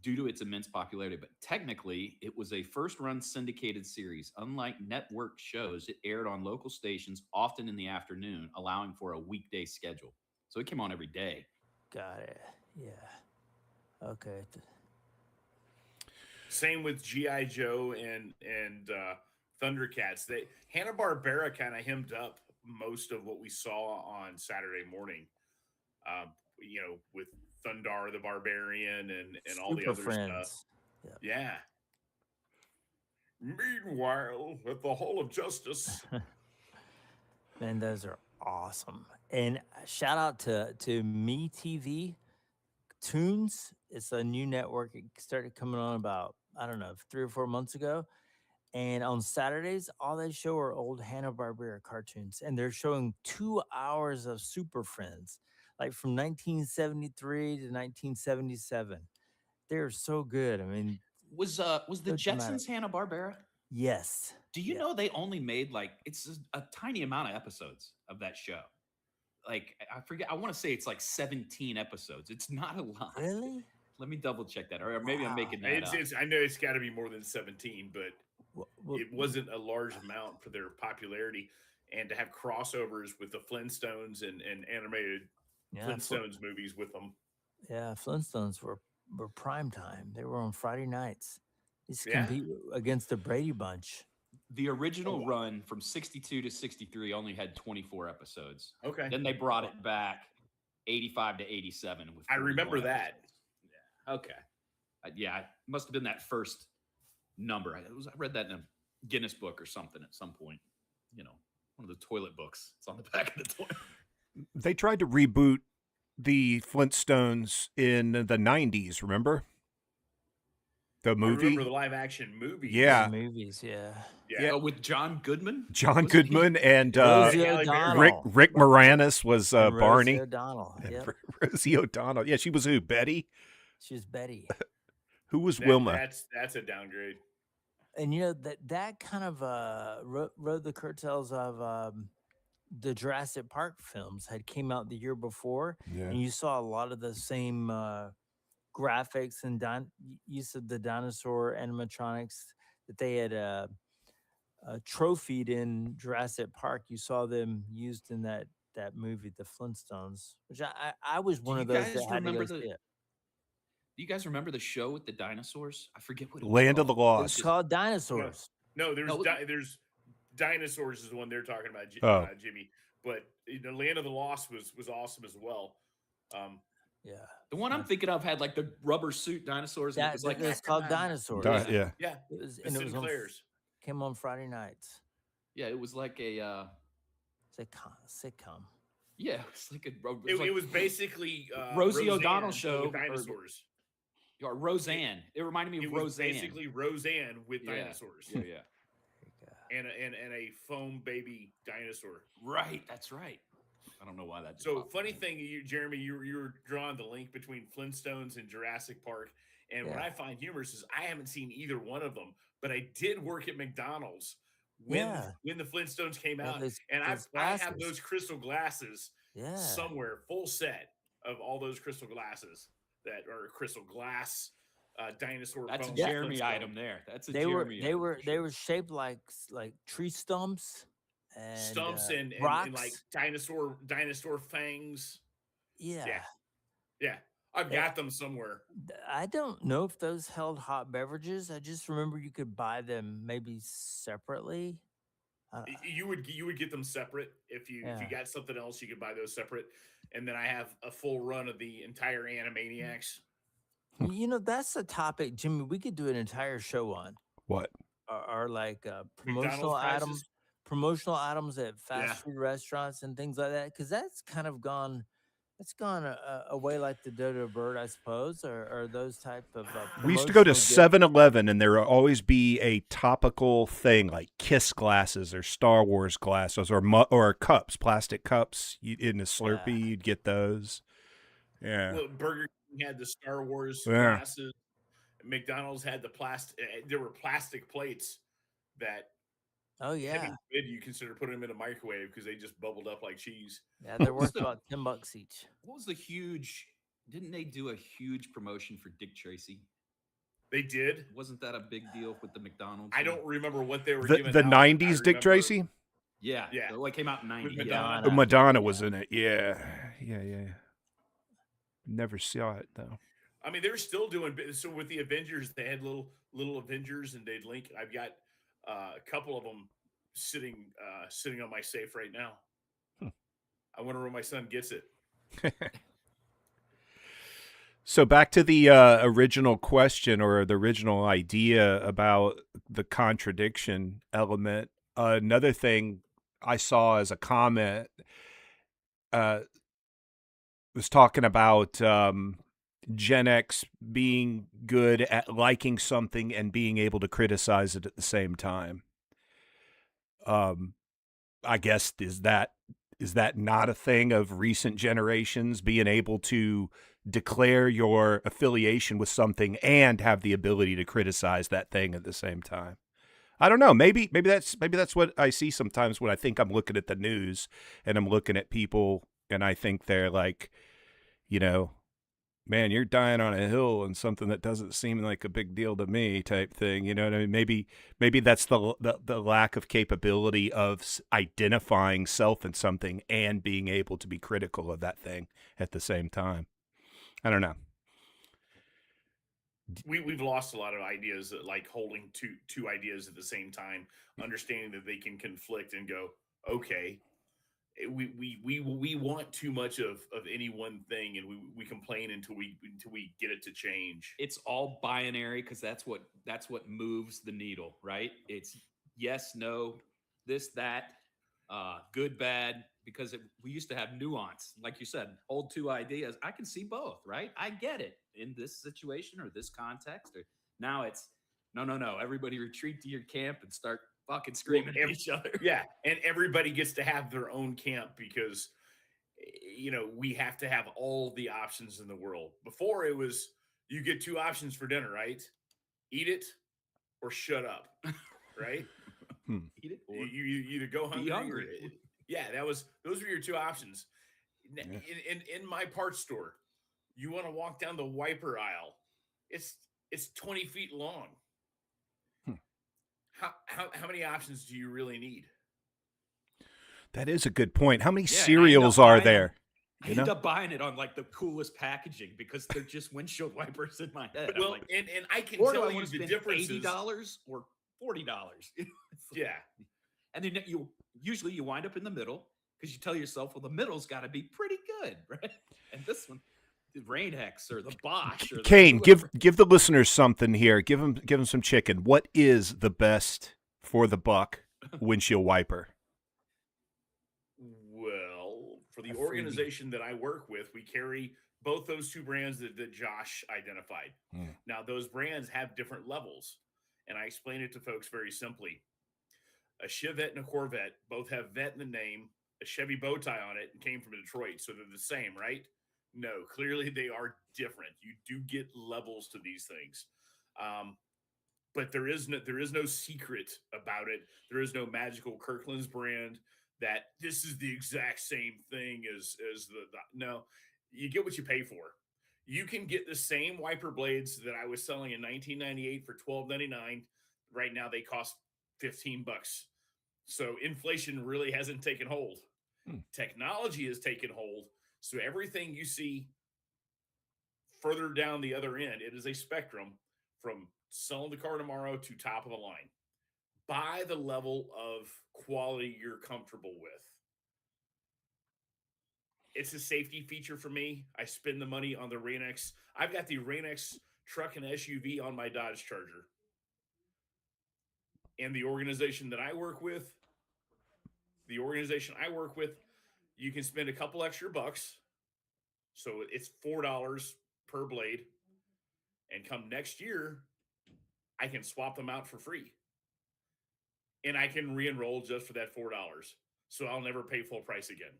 due to its immense popularity. But technically, it was a first-run syndicated series. Unlike network shows, it aired on local stations, often in the afternoon, allowing for a weekday schedule. So it came on every day. Got it. Yeah. Okay. Same with GI Joe and Thundercats. They Hanna-Barbera kind of hemmed up most of what we saw on Saturday morning. With Thundar the Barbarian and all the Super other stuff. Friends. Yep. Yeah. Meanwhile, at the Hall of Justice. Man, those are awesome. And shout out to Me TV Tunes. It's a new network. It started coming on about, I don't know, 3 or 4 months ago. And on Saturdays, all they show are old Hanna-Barbera cartoons. And they're showing 2 hours of Super Friends, like from 1973 to 1977. They're so good. I mean, Was the so Jetsons dramatic. Hanna-Barbera? Yes. Do you Yeah. know they only made like it's a tiny amount of episodes of that show? Like I forget, I want to say it's like 17 episodes. It's not a lot. Really? Let me double check that, or maybe I'm Wow. making that up. I know it's got to be more than 17, but Well, it wasn't a large amount for their popularity. And to have crossovers with the Flintstones and animated yeah, Flintstones movies with them. Yeah, Flintstones were prime time. They were on Friday nights. They used to Yeah. compete against the Brady Bunch. The original wow. run from 62 to 63 only had 24 episodes. Okay. Then they brought it back 85 to 87 with I remember 41 that. episodes. Yeah. Okay. Yeah, it must have been that first number. I read that in a Guinness book or something at some point. You know, one of the toilet books. It's on the back of the toilet. They tried to reboot the Flintstones in the 90s, remember? The I movie? remember the live action movie. Yeah. The movies, yeah. Yeah. With John Goodman? John Wasn't he- Goodman and Rosie Halle Berry. O'Donnell. Rick Moranis was And Barney. Rosie O'Donnell. And Yep. Rosie O'Donnell. Yeah, she was who? Betty? She was Betty. Who was Wilma? That's a downgrade. And you know that kind of rode the curtails of the Jurassic Park films had came out the year before, Yeah. and you saw a lot of the same graphics and use of the dinosaur animatronics that they had trophied in Jurassic Park. You saw them used in that movie, The Flintstones, which I was one you of those guys that had to remember go the- see it. Do you guys remember the show with the dinosaurs? I forget what it was Land of the called. It's Lost. called Dinosaurs. No, there's No, there's dinosaurs is the one they're talking about, Oh. Jimmy. But Land of the Lost was awesome as well. Yeah, The one I'm thinking of had like the rubber suit dinosaurs. And it was like it's called Dinosaurs. Yeah. Yeah, It was, the and it was on, Sinclairs. came on Friday nights. Yeah, it was like a Sitcom. yeah, it was like It was basically Rosie Roseanne, O'Donnell but show, with dinosaurs. or Roseanne. It reminded me It of was Roseanne. basically Roseanne with Yeah. dinosaurs Yeah, yeah. There you go. and a foam baby dinosaur. Right, that's right. I don't know why that. just So popped funny in. thing, Jeremy, you were drawing the link between Flintstones and Jurassic Park, and what Yeah. I find humorous is I haven't seen either one of them, but I did work at McDonald's when Yeah. when the Flintstones came Yeah, out, those- and those I have glasses. those crystal glasses Yeah. somewhere, full set of all those crystal glasses that are crystal glass dinosaur. That's a bone Jeremy Flintstone. item there. That's a They were Jeremy. they item were for they sure. were shaped like tree stumps and Stumps and rocks. like dinosaur fangs. yeah. Yeah, I've got them somewhere. I don't know if those held hot beverages. I just remember you could buy them maybe separately. You would get them separate if you Yeah. got something else. You could buy those separate, and then I have a full run of the entire Animaniacs. You know, that's a topic, Jimmy. We could do an entire show on. What? Are like McDonald's prices? promotional items at fast Yeah. food restaurants and things like that, because that's kind of gone away like the dodo bird, I suppose, or those type of We used to go to promotional gifts. 7-Eleven, and there would always be a topical thing like Kiss glasses or Star Wars glasses or cups, plastic cups. In a Slurpee, Yeah. you'd get those. Yeah. Well, Burger King had the Star Wars Yeah. glasses. McDonald's had the plastic. There were plastic plates that Oh yeah, heaven forbid you consider putting them in a microwave because they just bubbled up like cheese. yeah, they're worth So- about $10 each. What was the huge? Didn't they do a huge promotion for Dick Tracy? They did. Wasn't that a big deal with the McDonald's? I don't remember what they were The giving the out, but I 90s Dick remember- Tracy? Yeah, Yeah. It came out in '90. With Yeah. Madonna. Madonna was in it. Yeah. Never saw it though. I mean, they're still doing so with the Avengers. They had little Avengers, and they'd link. I've got a couple of them sitting on my safe right now. I wonder when my son gets it. So back to the original question or the original idea about the contradiction element. Another thing I saw as a comment was talking about Gen X being good at liking something and being able to criticize it at the same time. I guess is that not a thing of recent generations, being able to declare your affiliation with something and have the ability to criticize that thing at the same time? I don't know. Maybe that's what I see sometimes when I think I'm looking at the news and I'm looking at people and I think they're like, man, you're dying on a hill and something that doesn't seem like a big deal to me type thing. You know what I mean? Maybe that's the lack of capability of identifying self in something and being able to be critical of that thing at the same time. I don't know. We've lost a lot of ideas, like holding two ideas at the same time, understanding that they can conflict and go, okay, we want too much of any one thing, and we complain until we get it to change. It's all binary because that's what moves the needle, right? It's yes, no, this, that, good, bad, because we used to have nuance. Like you said, hold two ideas. I can see both, right? I get it in this situation or this context. Or now it's no. Everybody retreat to your camp and start fucking screaming at each other. Yeah, and everybody gets to have their own camp because we have to have all the options in the world. Before it was you get two options for dinner, right? Eat it or shut up, right? Eat it or You either go hungry. be hungry. Yeah, those were your two options. Yeah. In my parts store, you want to walk down the wiper aisle. It's 20 feet long. How many options do you really need? That is a good point. How many Yeah, cereals are there? I end up buying it on like the coolest packaging because they're just windshield wipers in my head. Well, like, and I can or do tell I you want to the spend differences. $80 or $40? Yeah. And then you wind up in the middle because you tell yourself, well, the middle's got to be pretty good, right? And this one, the Rain-X or the Bosch or the Kane, whoever. give the listeners something here. Give them some chicken. What is the best for the buck windshield wiper? Well, for the A freebie. organization that I work with, we carry both those two brands that Josh identified. Now, those brands have different levels, and I explain it to folks very simply. A Chevette and a Corvette both have vet in the name, a Chevy bow tie on it, and came from Detroit, so they're the same, right? No, clearly they are different. You do get levels to these things. But there is no secret about it. There is no magical Kirkland's brand that this is the exact same thing as the no. You get what you pay for. You can get the same wiper blades that I was selling in 1998 for $12.99. Right now they cost $15. So inflation really hasn't taken hold. Technology has taken hold. So everything you see further down the other end, it is a spectrum from selling the car tomorrow to top of the line. Buy the level of quality you're comfortable with. It's a safety feature for me. I spend the money on the Rain-X. I've got the Rain-X truck and SUV on my Dodge Charger. And the organization I work with, you can spend a couple extra bucks. So it's $4 per blade. And come next year, I can swap them out for free. And I can re-enroll just for that $4. So I'll never pay full price again.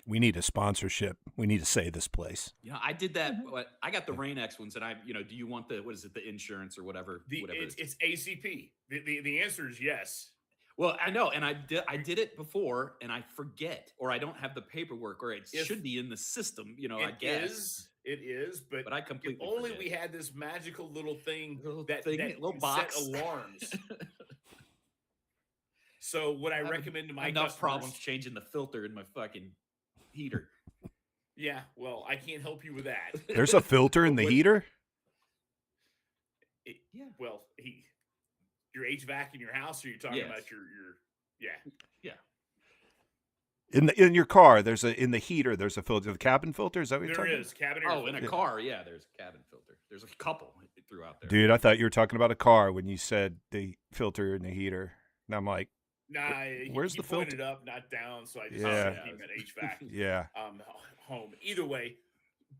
We need a sponsorship. We need to say this place. Yeah, I did that. I got the Rain-X ones, and do you want the insurance or whatever? It's ACP. The answer is yes. Well, I know, and I did it before, and I forget, or I don't have the paperwork, or it should be in the system. I guess it is, but I if completely only forget. we had this magical little thing Little that little can box. set alarms. So what I recommend to my enough customers, problems changing the filter in my fucking heater. Yeah, well, I can't help you with that. There's a filter in the heater? Yeah. Well, your HVAC in your house, or you're talking about your yeah. In your car, in the heater, there's a filter. The cabin filter, is that what you're talking There is cabin air. Oh, in a car, yeah, there's a cabin filter. There's a couple throughout there. Dude, I thought you were talking about a car when you said the filter in the heater. And I'm like, nah, where's the filter? Pointed up, not down, so I just keep at HVAC. Yeah. Home. Either way,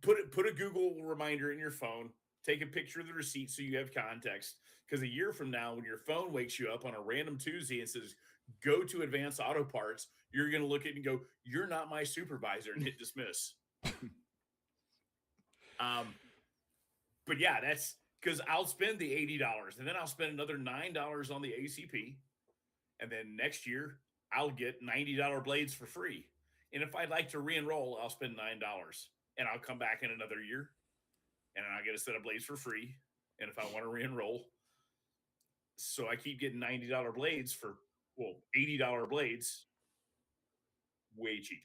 put a Google reminder in your phone. Take a picture of the receipt so you have context. Because a year from now, when your phone wakes you up on a random Tuesday and says, "Go to Advanced Auto Parts," you're going to look at it and go, "You're not my supervisor," and hit dismiss. But yeah, that's because I'll spend the $80, and then I'll spend another $9 on the ACP, and then next year I'll get $90 blades for free. And if I'd like to re-enroll, I'll spend $9, and I'll come back in another year, and I'll get a set of blades for free. And if I want to re-enroll, so I keep getting $90 blades for $80 blades, way cheap.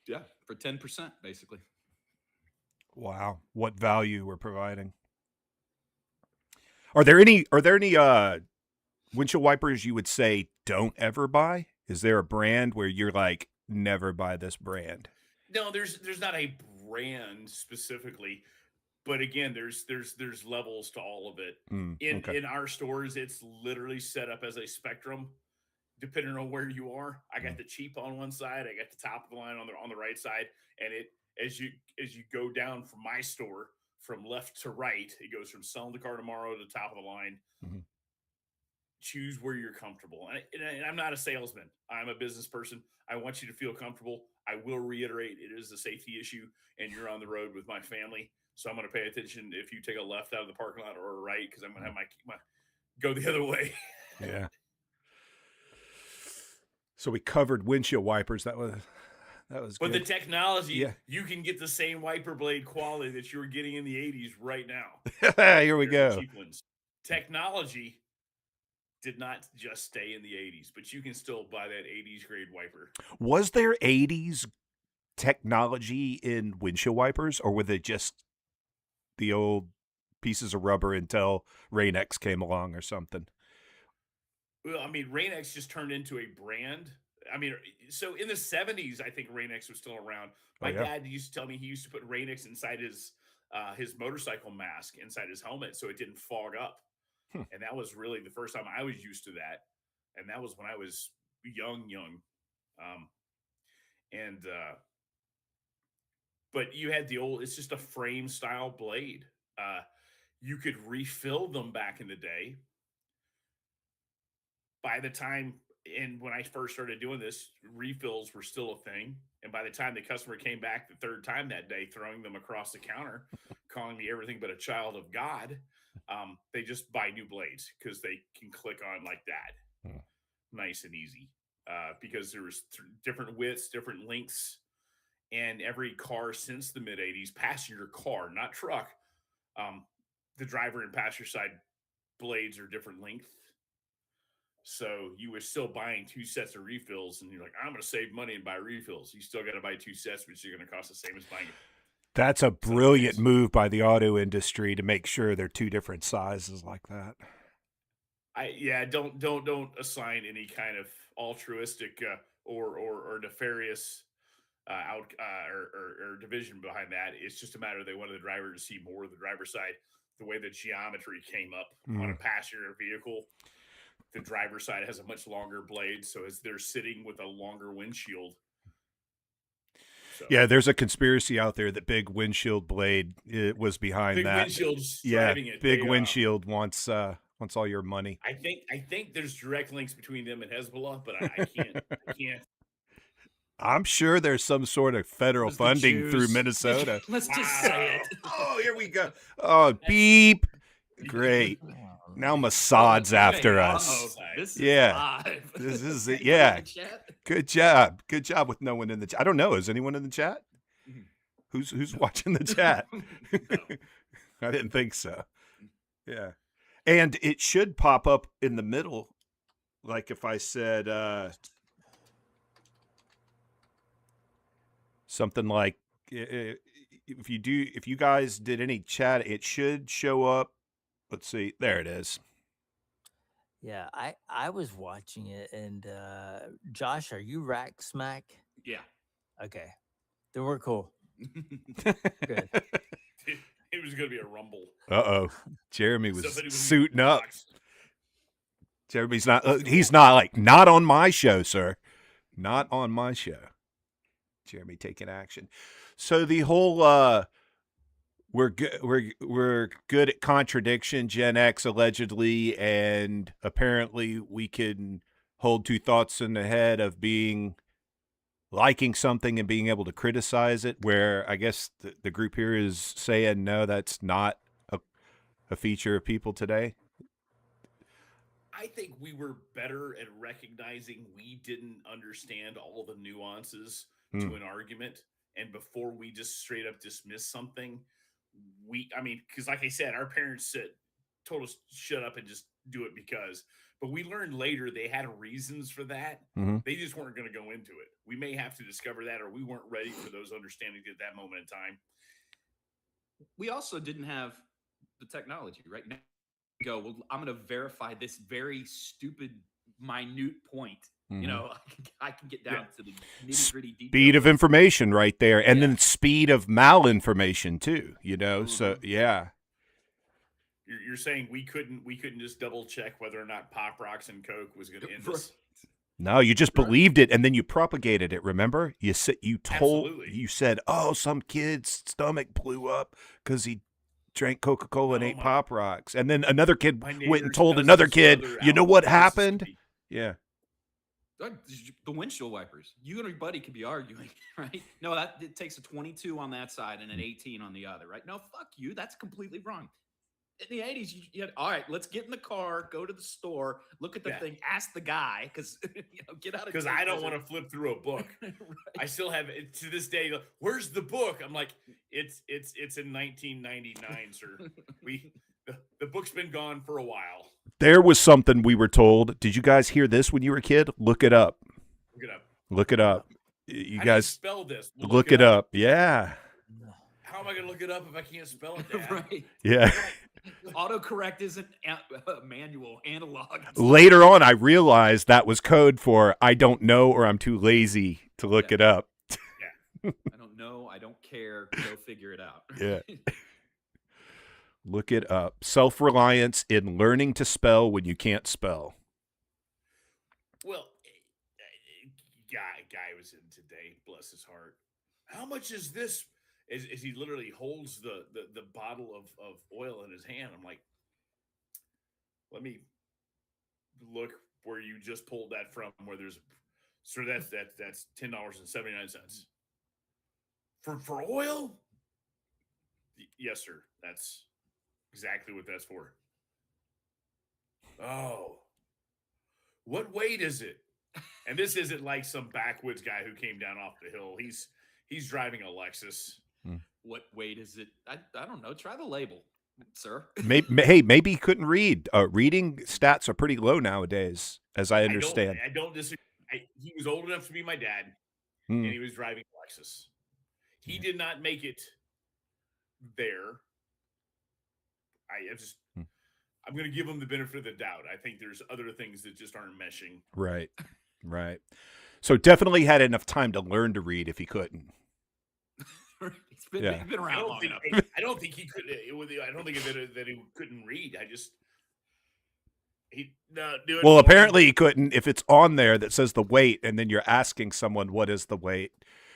Yeah, for 10% basically. Wow, what value we're providing. Are there any windshield wipers you would say don't ever buy? Is there a brand where you're like, never buy this brand? No, there's not a brand specifically, but again, there's levels to all of it. In our stores, it's literally set up as a spectrum, depending on where you are. I got the cheap on one side, I got the top of the line on the right side, and it as you go down from my store from left to right, it goes from selling the car tomorrow to the top of the line. Mm-hmm. Choose where you're comfortable. And I'm not a salesman. I'm a business person. I want you to feel comfortable. I will reiterate, it is a safety issue, and you're on the road with my family. So I'm going to pay attention if you take a left out of the parking lot or a right, because I'm going to have my go the other way. Yeah. So we covered windshield wipers. That was But good. the technology, you can get the same wiper blade quality that you were getting in the 80s right now. Here we go. Cheap ones. Technology did not just stay in the 80s, but you can still buy that 80s grade wiper. Was there 80s technology in windshield wipers, or were they just the old pieces of rubber until Rain-X came along or something? Well, I mean, Rain-X just turned into a brand. I mean, so in the 70s, I think Rain-X was still around. My dad used to tell me he used to put Rain-X inside his motorcycle mask, inside his helmet, so it didn't fog up. And that was really the first time I was used to that. And that was when I was young. But you had the old, it's just a frame style blade. You could refill them back in the day. By the time, and when I first started doing this, refills were still a thing. And by the time the customer came back the third time that day, throwing them across the counter, calling me everything but a child of God, they just buy new blades because they can click on like that. Nice and easy. Because there was different widths, different lengths, and every car since the mid 80s, passenger car, not truck, the driver and passenger side blades are different length. So you were still buying two sets of refills, and you're like, I'm going to save money and buy refills. You still got to buy two sets, which are going to cost the same as buying it. That's a brilliant move by the auto industry to make sure they're two different sizes like that. Don't assign any kind of altruistic or nefarious or division behind that. It's just a matter they wanted the driver to see more of the driver's side. The way the geometry came up on a passenger vehicle, the driver's side has a much longer blade, so as they're sitting with a longer windshield. So, yeah, there's a conspiracy out there that Big Windshield Blade was behind that. Driving it. Big Windshield wants all your money. I think there's direct links between them and Hezbollah, but I can't. I'm sure there's some sort of federal funding through Minnesota. Let's just say it. Oh, here we go. Oh, beep. Great. Now Massad's after us. Uh-oh. This is Yeah. live. This is it. Anyone in Yeah. the chat? Good job. Good job with no one in the chat. I don't know. Is anyone in the chat? Mhm. Who's watching the chat? No. I didn't think so. Yeah. And it should pop up in the middle. Like if I said something like if you guys did any chat, it should show up. Let's see. There it is. Yeah, I was watching it, and Josh, are you rack smack? Yeah. Okay, then we're cool. Good. It was going to be a rumble. Uh-oh. Jeremy was Somebody was suiting up. box. Jeremy's not he's not like, not on my show, sir. Not on my show. Jeremy taking action. So the whole we're good at contradiction, Gen X allegedly, and apparently we can hold two thoughts in the head of liking something and being able to criticize it, where I guess the group here is saying no, that's not a feature of people today. I think we were better at recognizing we didn't understand all the nuances to an argument. And before we just straight up dismiss something, because like I said, our parents told us shut up and just do it because, but we learned later they had reasons for that. Mm-hmm. They just weren't going to go into it. We may have to discover that, or we weren't ready for those understandings at that moment in time. We also didn't have the technology right now. Go, well, I'm going to verify this very stupid, minute point. Mm-hmm. You know, I can get down to the nitty gritty details. Speed of information right there. And Yeah. then speed of malinformation too, you know? Mhm. So yeah. You're saying we couldn't just double check whether or not Pop Rocks and Coke was going to end this? No, you just believed it and then you propagated it, remember? You said Absolutely. you said, "Oh, some kid's stomach blew up cuz he drank Coca-Cola and ate Pop Rocks." And then another kid My went neighbor's and told cousin's another kid, brother "You know out what in happened?" Mississippi. Yeah. The windshield wipers. You and your buddy could be arguing, right? No, it takes a 22 on that side and an 18 on the other, right? No, fuck you. That's completely wrong. In the 80s, you had, all right, let's get in the car, go to the store, look at the thing, ask the guy, because get out of Because I don't want to flip through a book. Right. I still have it to this day. Where's the book? I'm like, it's in 1999, sir. The book's been gone for a while. There was something we were told. Did you guys hear this when you were a kid? Look it up. Look it up. Look it up. You How do you guys spell this? We'll look it up. Yeah. How am I going to look it up if I can't spell it? Dad? Right. Yeah. Autocorrect isn't manual, analog. Later on, I realized that was code for I don't know or I'm too lazy to look it up. I don't know. I don't care. Go figure it out. Yeah. Look it up. Self-reliance in learning to spell when you can't spell. Well, guy was in today, bless his heart. How much is this? As he literally holds the bottle of oil in his hand, I'm like, let me look where you just pulled that from. Where there's, so that's $10.79 for oil. Yes, sir. That's exactly what that's for. Oh, what weight is it? And this isn't like some backwoods guy who came down off the hill. He's driving a Lexus. What weight is it? I don't know. Try the label, sir. Maybe he couldn't read. Reading stats are pretty low nowadays, as I understand. I don't disagree. He was old enough to be my dad, and he was driving a Lexus. He did not make it there. I'm going to give him the benefit of the doubt. I think there's other things that just aren't meshing. Right. So definitely had enough time to learn to read if he couldn't. He's been around long enough. I don't think he could. I don't think that he couldn't read. Well, apparently he couldn't. If it's on there that says the weight, and then you're asking someone what is the weight,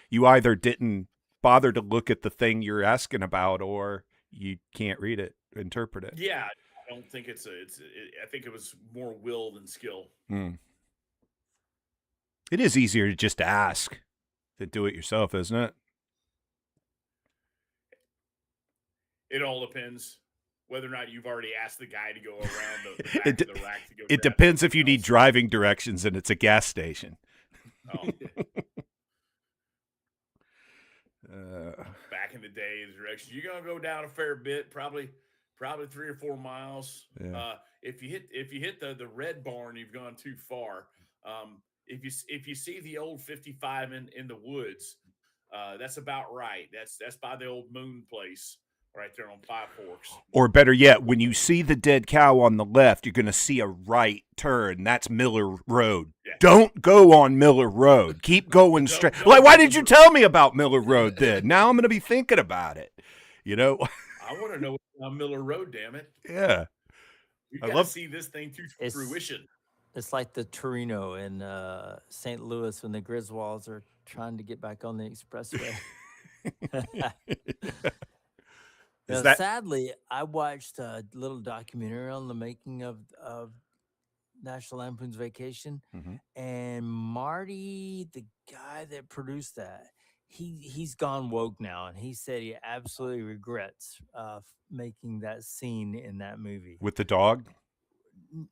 you either didn't bother to look at the thing you're asking about, or you can't read it, interpret it. Yeah, I don't think I think it was more will than skill. It is easier to just ask than do it yourself, isn't it? It all depends. whether or not you've already asked the guy to go around the back It, of the rack to go. it grab depends if you something need else. driving directions and it's a gas station. Oh, Uh, back in the day, the directions you're gonna go down a fair bit, probably 3 or 4 miles. Yeah. If you hit the red barn, you've gone too far. If you see the old 55 in the woods, that's about right. That's by the old Moon place right there on Five Forks. Or better yet, when you see the dead cow on the left, you're going to see a right turn. That's Miller Road. Yeah. Don't go on Miller Road. Keep going straight. don't Like, why go did you Miller- tell me about Miller Road then? Now I'm going to be thinking about it. You know? I want to know what's on Miller Road. Damn it! Yeah. We've I got love- to see this thing to It's- fruition. It's like the Torino in St. Louis when the Griswolds are trying to get back on the expressway. Is Now, that- sadly, I watched a little documentary on the making of National Lampoon's Vacation, Mhm. and Marty, the guy that produced that, he's gone woke now, and he said he absolutely regrets making that scene in that movie. With the dog?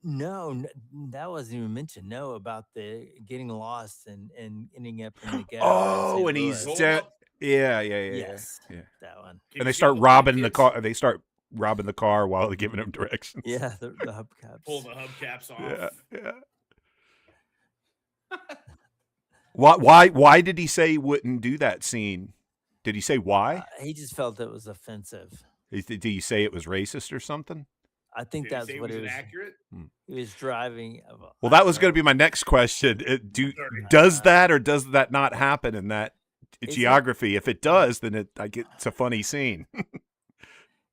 No, that wasn't even mentioned. No, about the getting lost and ending up in the ghetto. in Oh, St. and he's Louis. down. Yeah. Yes, Yeah. that one. Can And they you start feel the robbing the blankets? car. They start robbing the car while they're giving him directions. Yeah, the hubcaps. Pull the hubcaps off. Yeah. Why did he say he wouldn't do that scene? Did he say why? He just felt it was offensive. Did he say it was racist or something? I think Did he that's say it what was it was. inaccurate? He was driving. Well, that was going to be my next question. Does that or does that not happen in that Is it- geography? If it does, then it's a funny scene.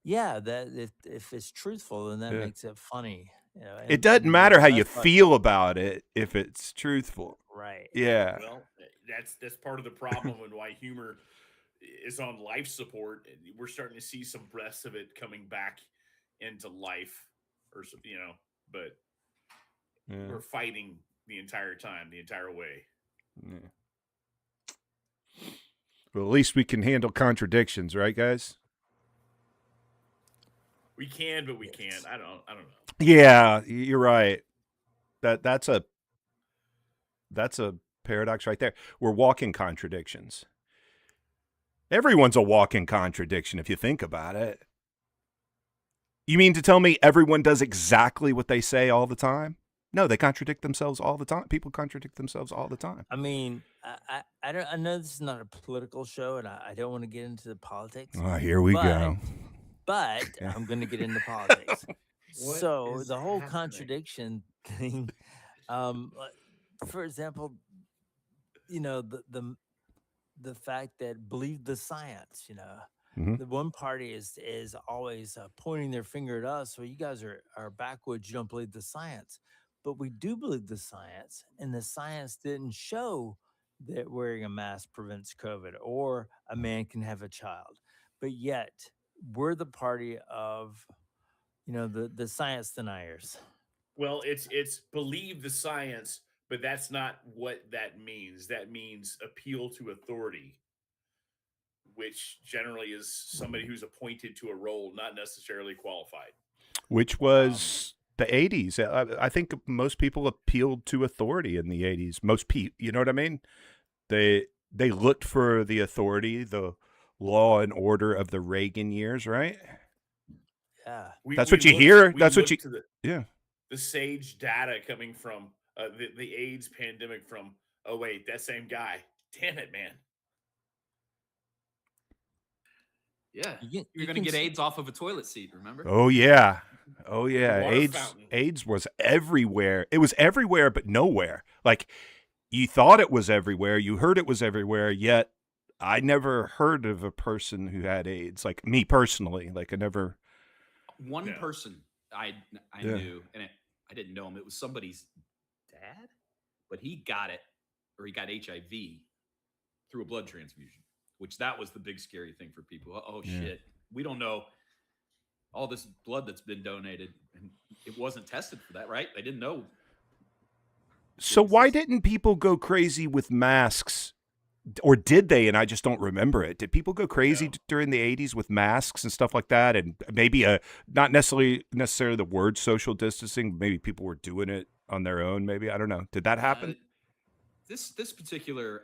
Yeah, that if it's truthful, then that Yeah. makes it funny. You know, It doesn't matter how you that's what- feel about it if it's truthful. Right. Yeah. Well, that's part of the problem and why humor is on life support. We're starting to see some breaths of it coming back into life, or some, but Yeah. we're fighting the entire time, the entire way. Yeah. Well, at least we can handle contradictions, right, guys? We can, but we Yes. can't. I don't know. Yeah, you're right. That's a paradox right there. We're walking contradictions. Everyone's a walking contradiction if you think about it. You mean to tell me everyone does exactly what they say all the time? No, they contradict themselves all the time. People contradict themselves all the time. I mean, I don't. I know this is not a political show, and I don't want to get into the politics. Oh, here we go. But Yeah. I'm going to get into politics. What So is the whole happening? contradiction thing, for example, the fact that believe the science, Mhm. the one party is always pointing their finger at us. Well, you guys are backwoods. You don't believe the science, but we do believe the science, and the science didn't show that wearing a mask prevents COVID or a man can have a child, but yet we're the party of the science deniers. Well, it's believe the science, but that's not what that means. That means appeal to authority, which generally is somebody who's appointed to a role, not necessarily qualified. Which was the 80s. I think most people appealed to authority in the 80s. Most people, you know what I mean? They looked for the authority, the law and order of the Reagan years, right? Yeah. That's what you hear. That's what you- looked to Yeah. the sage data coming from the AIDS pandemic from, oh wait, that same guy. Damn it, man. Yeah. You You're going can to get see- AIDS off of a toilet seat, remember? Oh yeah. Oh yeah. water AIDS fountain. AIDS was everywhere. It was everywhere but nowhere. Like you thought it was everywhere, you heard it was everywhere, yet I never heard of a person who had AIDS. Like me personally. Like I never One Yeah. person I Yeah. knew, and I didn't know him. It was somebody's dad, but he got it, or he got HIV through a blood transfusion, which that was the big scary thing for people. Oh Yeah. shit, we don't know all this blood that's been donated, and it wasn't tested for that, right? They didn't know. So why didn't people go crazy with masks or did they? And I just don't remember it. Did people go crazy No. during the 80s with masks and stuff like that? And maybe not necessarily the word social distancing. Maybe people were doing it on their own. Maybe, I don't know. Did that happen? This particular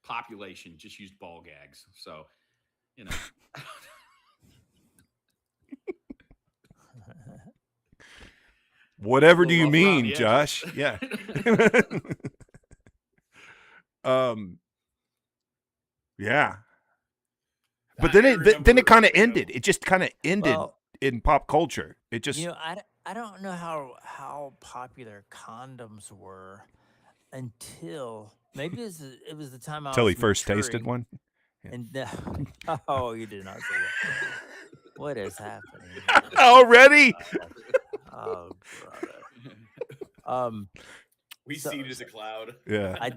population just used ball gags, so you know. Whatever do Little you rough around mean, the Josh? edges. Yeah. Yeah. But then I it remember, kind of you know, ended. It just kind of ended Well, in pop culture. It just I don't know how popular condoms were until maybe it was the time I until he was first tasted maturing. one. And oh, you did not say that. What is happening? Already? Oh, brother. we so- see it as a cloud. Yeah. I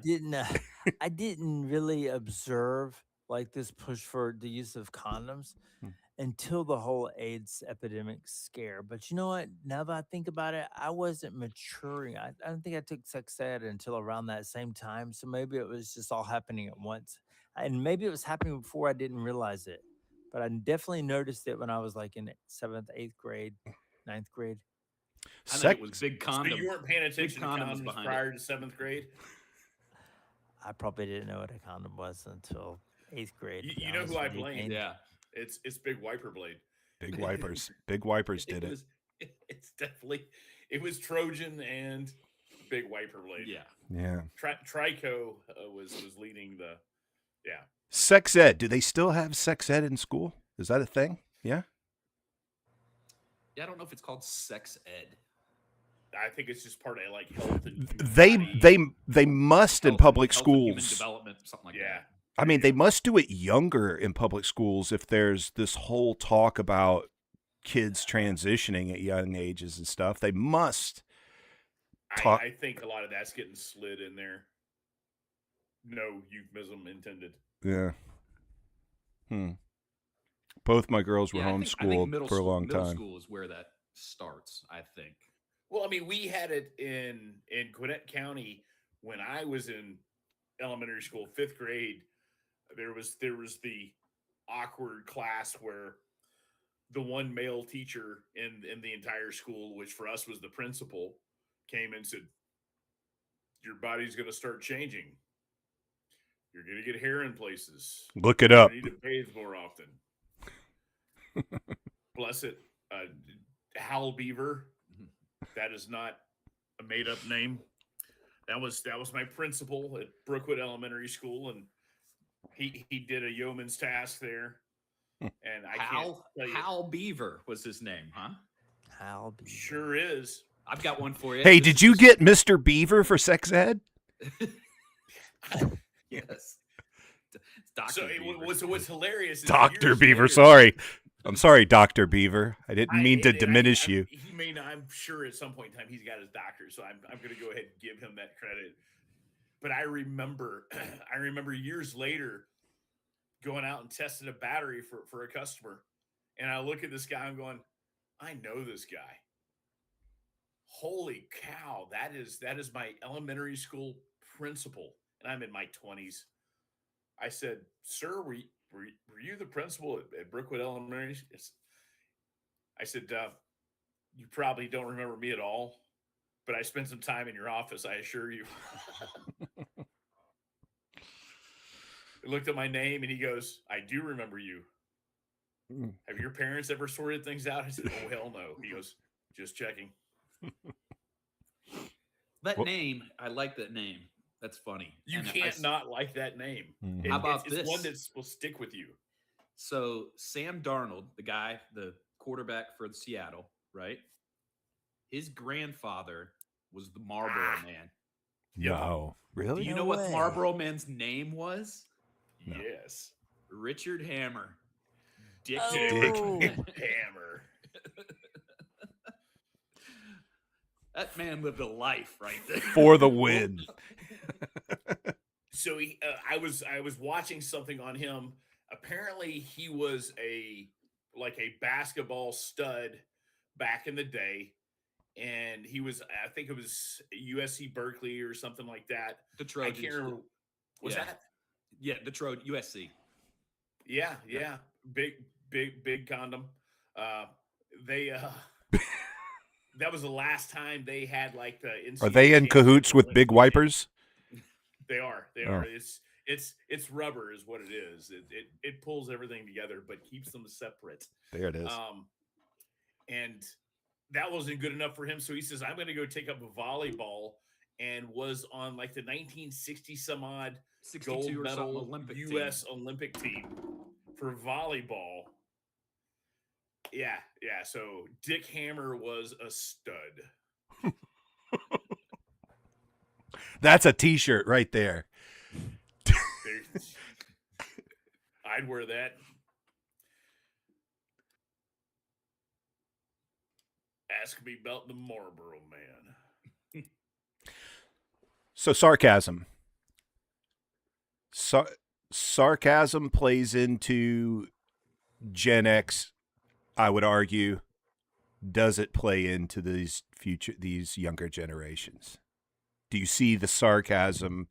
didn't really observe like this push for the use of condoms until the whole AIDS epidemic scare. But you know what? Now that I think about it, I wasn't maturing. I don't think I took sex ed until around that same time. So maybe it was just all happening at once. And maybe it was happening before I didn't realize it. But I definitely noticed it when I was like in 7th, 8th grade, 9th grade. I think it was big So condom. you weren't paying attention to condoms condoms behind prior to 7th grade? I probably didn't know what a condom was until 8th grade. to be You know honest who I with you, blame? Kane. Yeah. It's Big Wiper Blade. Big wipers. Big wipers did it. It's definitely it was Trojan and Big Wiper Blade. Yeah. Yeah. Trico was leading the Sex ed. Do they still have sex ed in school? Is that a thing? Yeah. Yeah, I don't know if it's called sex ed. I think it's just part of like health and They must in Health- public health and human schools. development, something like yeah. that. I mean, they must do it younger in public schools if there's this whole talk about kids transitioning at young ages and stuff. They must. I think a lot of that's getting slid in there. No euphemism intended. Yeah. Both my girls were Yeah, I think homeschooled middle for a long middle time. school is where that starts, I think. Well, I mean, we had it in Gwinnett County when I was in elementary school, 5th grade. There was the awkward class where the one male teacher in the entire school, which for us was the principal, came and said, "Your body's going to start changing. You're going to get hair in places. Look it You up. need to bathe more often." Bless it. Hal Beaver. That is not a made up name. That was my principal at Brookwood Elementary School, and he did a yeoman's task there. And I can't tell you, Hal Beaver was his name, huh? Hal Beaver. sure is. I've got one for you. Hey, This did is you just- get Mr. Beaver for sex ed? Yes. It's Dr. So Beaver. what's hilarious is Dr. years Beaver, later- sorry. I'm sorry, Dr. Beaver. I didn't mean to and diminish you. He may not, I'm sure at some point in time he's got his doctorate, so I'm going to go ahead and give him that credit. But I remember years later going out and testing a battery for a customer, and I look at this guy, I'm going, I know this guy. Holy cow, that is my elementary school principal, and I'm in my 20s. I said, "Sir, were you the principal at Brookwood Elementary?" I said, "You probably don't remember me at all, but I spent some time in your office, I assure you." He looked at my name and he goes, "I do remember you. Have your parents ever sorted things out?" I said, "Oh, hell no." He goes, "Just checking." That Well- name, I like that name. That's funny. You And I can't s- not like that name. Mhm. How about it's one this? that will stick with you. So Sam Darnold, the guy, the quarterback for Seattle, right? His grandfather was the Marlboro Man. No. Do Really? you No know what way. the Marlboro Man's name was? No. Yes. Richard Hammer. Dick Oh. Hammer. That man lived a life right there. For the win. So I was watching something on him. Apparently, he was a basketball stud back in the day, and he was, I think it was USC Berkeley or something like that. The I Trojans. can't remember. Was Yeah. that? Yeah, Detroit, USC. Yeah. Big condom. They that was the last time they had like the NCAA Are they in championship cahoots with Olympic big weekend. wipers? They are. Oh. It's rubber is what it is. It pulls everything together, but keeps them separate. There it is. And that wasn't good enough for him. So he says, I'm going to go take up volleyball, and was on like the 1960 some odd 62 gold or something medal Olympic U.S. team. Olympic team for volleyball. Yeah. So Dick Hammer was a stud. That's a T-shirt right there. I'd wear that. Ask me about the Marlboro Man. So sarcasm. Sarcasm plays into Gen X, I would argue. Does it play into these younger generations? Do you see the sarcasm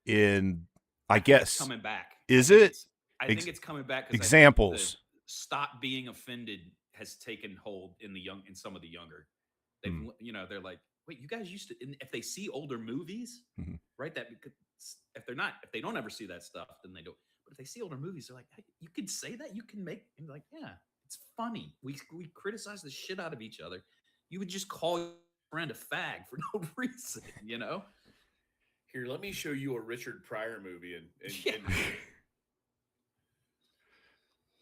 in, I guess, it's coming back. Is it? I think it's coming back. Examples. Stop being offended has taken hold in some of the younger. They've, they're like, wait, you guys used to, and if they see older movies, right? If they don't ever see that stuff, then they don't. But if they see older movies, they're like, hey, you can say that, you can make, and like, yeah, it's funny. We criticize the shit out of each other. You would just call your friend a fag for no reason, Here, let me show you a Richard Pryor movie, and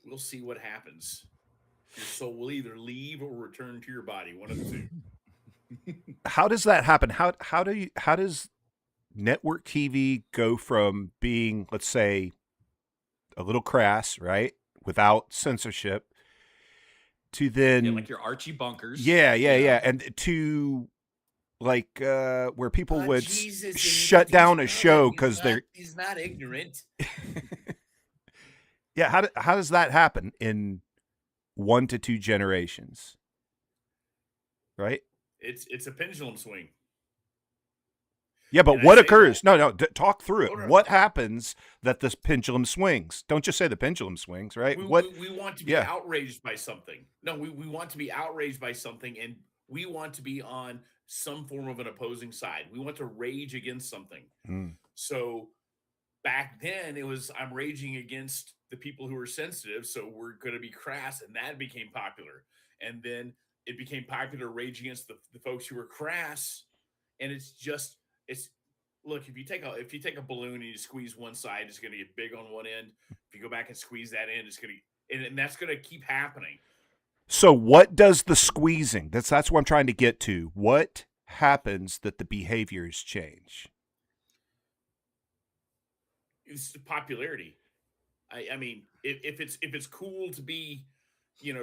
we'll see what happens. Your soul will either leave or return to your body. One of the two. How does that happen? How does network TV go from being, let's say, a little crass, right, without censorship, to then like your Archie Bunkers, yeah, and to like where people would shut down a show because he's not ignorant. Yeah, how does that happen in 1 to 2 generations? Right? It's a pendulum swing. Yeah, but what occurs? No, talk through it. What happens that this pendulum swings? Don't just say the pendulum swings, right? We want to be outraged by something. No, we want to be outraged by something, and we want to be on some form of an opposing side. We want to rage against something. So back then, it was I'm raging against the people who are sensitive, so we're going to be crass, and that became popular. And then it became popular to rage against the folks who were crass, and it's look, if you take a balloon and you squeeze one side, it's going to get big on one end. If you go back and squeeze that end, it's going to, and that's going to keep happening. So what does the squeezing? That's what I'm trying to get to. What happens that the behaviors change? It's the popularity. I mean, if it's cool to be,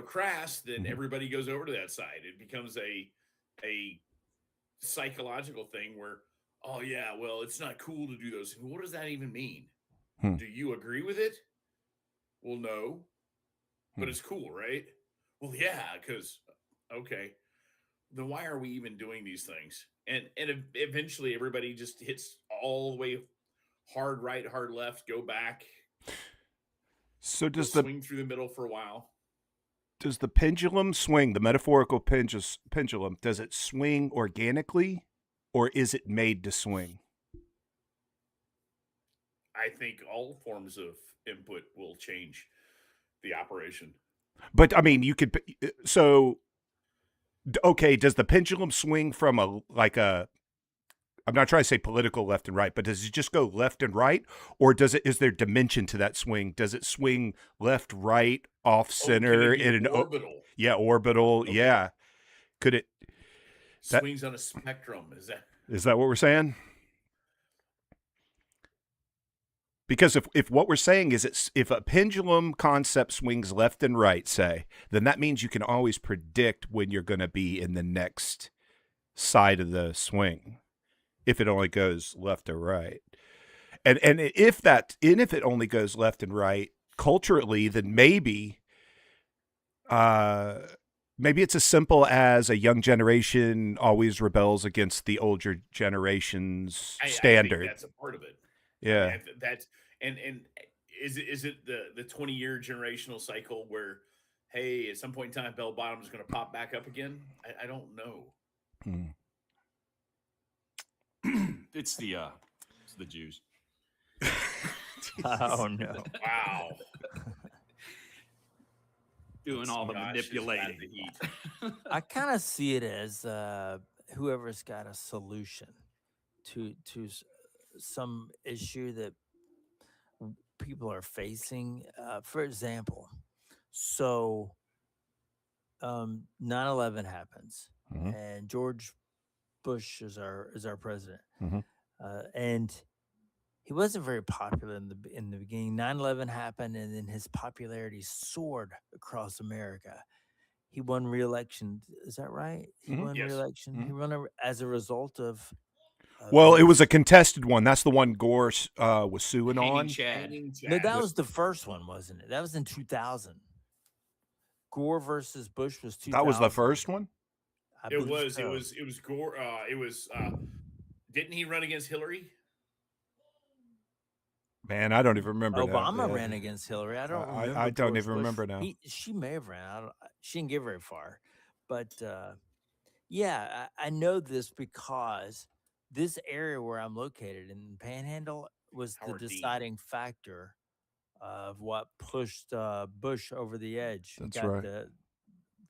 crass, then everybody goes over to that side. It becomes a psychological thing where, oh yeah, well, it's not cool to do those things. What does that even mean? Do you agree with it? Well, no, but it's cool, right? Well, yeah, because okay, then why are we even doing these things? And eventually everybody just hits all the way hard right, hard left, go back. So does swing through the middle for a while? Does the pendulum swing, the metaphorical pendulum, does it swing organically, or is it made to swing? I think all forms of input will change the operation. But I mean, you could. So, okay, does the pendulum swing from I'm not trying to say political left and right, but does it just go left and right, or is there dimension to that swing? Does it swing left, right, off center in an orbital? Orbital. Okay. Yeah. Could it swings on a spectrum? Is that what we're saying? Because if what we're saying is if a pendulum concept swings left and right, say, then that means you can always predict when you're going to be in the next side of the swing. If it only goes left or right, and if it only goes left and right culturally, then maybe it's as simple as a young generation always rebels against the older generation's standard. I think that's a part of it. Yeah. That's and is it the 20-year generational cycle where, hey, at some point in time, bell bottom is going to pop back up again? I don't know. Hmm. It's the Jews. Oh no. Wow. Doing all the Josh has got manipulating. the heat. I kind of see it as whoever's got a solution to some issue that people are facing. For example, so 9/11 happens, Mhm. and George Bush is our president, Mhm. and he wasn't very popular in the beginning. 9/11 happened, and then his popularity soared across America. He won re-election. Is that right? He Mhm. won Yes. re-election. He Mhm. won as a result of Well, it was his. a contested one. That's the one Gore was suing Hanging on. Chad. No, that The- was the first one, wasn't it? That was in 2000. Gore versus Bush was That was the 2000. first one. I It believe was. so. It was Gore. It was. Didn't he run against Hillary? Man, I don't even remember now. Obama Yeah. ran against Hillary. I don't remember. I don't George even Bush. remember now. She may have ran. She didn't get very far, but yeah, I know this because this area where I'm located in Panhandle was Howard the Dean. deciding factor of what pushed Bush over the edge. That's right.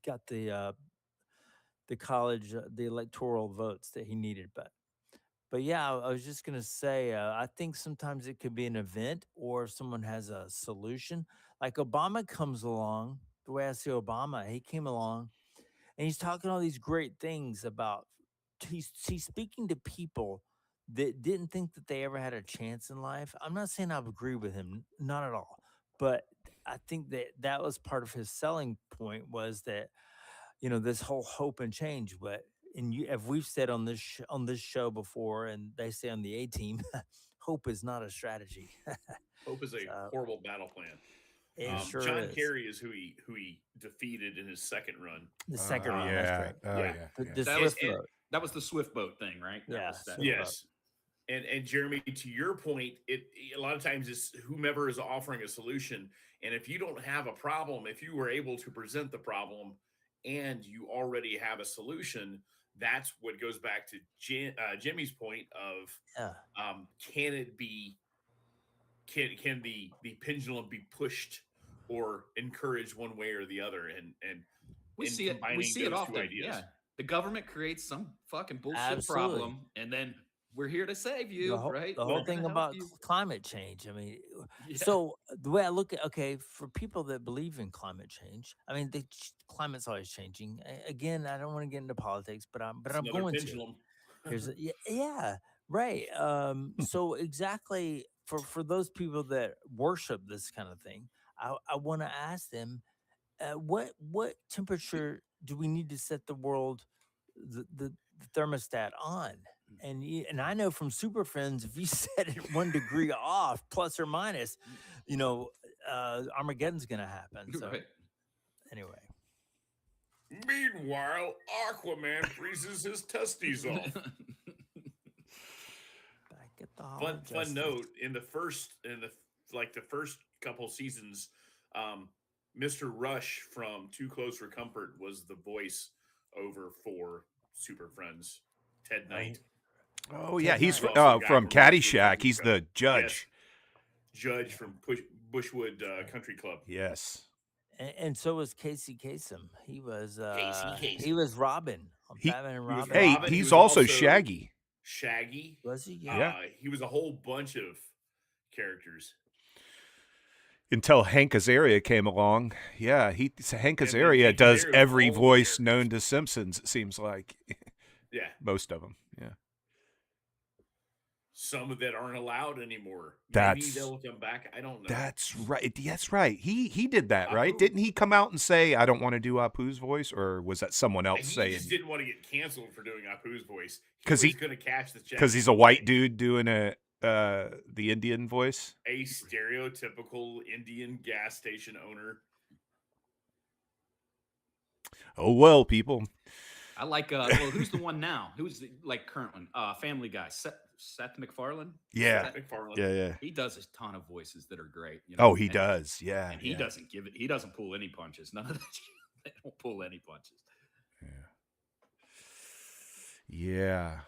Got the college the electoral votes that he needed, but yeah, I was just gonna say, I think sometimes it could be an event or if someone has a solution. Like Obama comes along, the way I see Obama, he came along and he's talking all these great things about he's speaking to people that didn't think that they ever had a chance in life. I'm not saying I agree with him, not at all, but I think that that was part of his selling point was that this whole hope and change. But and you, if we've said on this show before, and they say on the A team, hope is not a strategy. Hope is a So, horrible battle plan. it sure John is. Kerry is who he defeated in his second run. The second round, that's Yeah. right. Oh Yeah. yeah. The That Swift was vote. that was the Swift boat thing, right? Yeah, That Swift Yes. And Jeremy, to your point, it a lot of times it's whomever is offering a solution. And if you don't have a problem, if you were able to present the problem and you already have a solution, that's what goes back to Jimmy's point of Yeah. can it be can the pendulum be pushed or encouraged one way or the other, and we in see it. We combining see it those two often. ideas. Yeah, the government creates some fucking bullshit Absolutely. problem, and then we're here to save you, the whole, right? the We're whole gonna thing help about you. climate change. I mean, Yeah. so the way I look at for people that believe in climate change, I mean, the climate's always changing. Again, I don't want to get into politics, but I'm It's I'm another going to. pendulum. There's yeah, right. So exactly for those people that worship this kind of thing, I want to ask them, what temperature do we need to set the world, the thermostat on? And I know from Super Friends, if you set it 1 degree off, plus or minus, Armageddon's gonna happen. So Right. anyway, Meanwhile, Aquaman freezes his testes off. back at the Hall of Fun Justice. note: in the first couple seasons, Mr. Rush from Too Close for Comfort was the voice over for Super Friends. Ted Knight. Oh yeah, he's Knight. Also the guy from from Ravenswood Caddyshack. Country He's Club. the judge. Judge from Bushwood Country Club. Yes. And so was Casey Kasem. He was Casey Kasem. he was Robin on He- Batman and he was Robin. Hey, Robin, he he's was also also- Shaggy. Shaggy. Was he? Yeah. He was a whole bunch of characters. Until Hank Azaria came along. Yeah, Hank And then Azaria Hank does Azaria was every all the voice characters. known to Simpsons, it seems like. Yeah. Most of them. Yeah. Some that aren't allowed anymore. Maybe That's- they'll come back. I don't know. That's right. That's right. He did that, right? Apu. Didn't he come out and say, I don't want to do Apu's voice? Or was that someone else He saying? just didn't want to get canceled for doing Apu's voice. 'Cause He was he- going to catch the check. Because he's a white dude doing the Indian voice. A stereotypical Indian gas station owner. Oh, well, people. I like well, who's the one now? Who's the like current one? Family Guy. Seth MacFarlane? Yeah. Seth MacFarlane. Yeah. He does a ton of voices that are great, Oh, he and does. Yeah. and he doesn't give it. He doesn't pull any punches. None of that. They don't pull any punches. Yeah.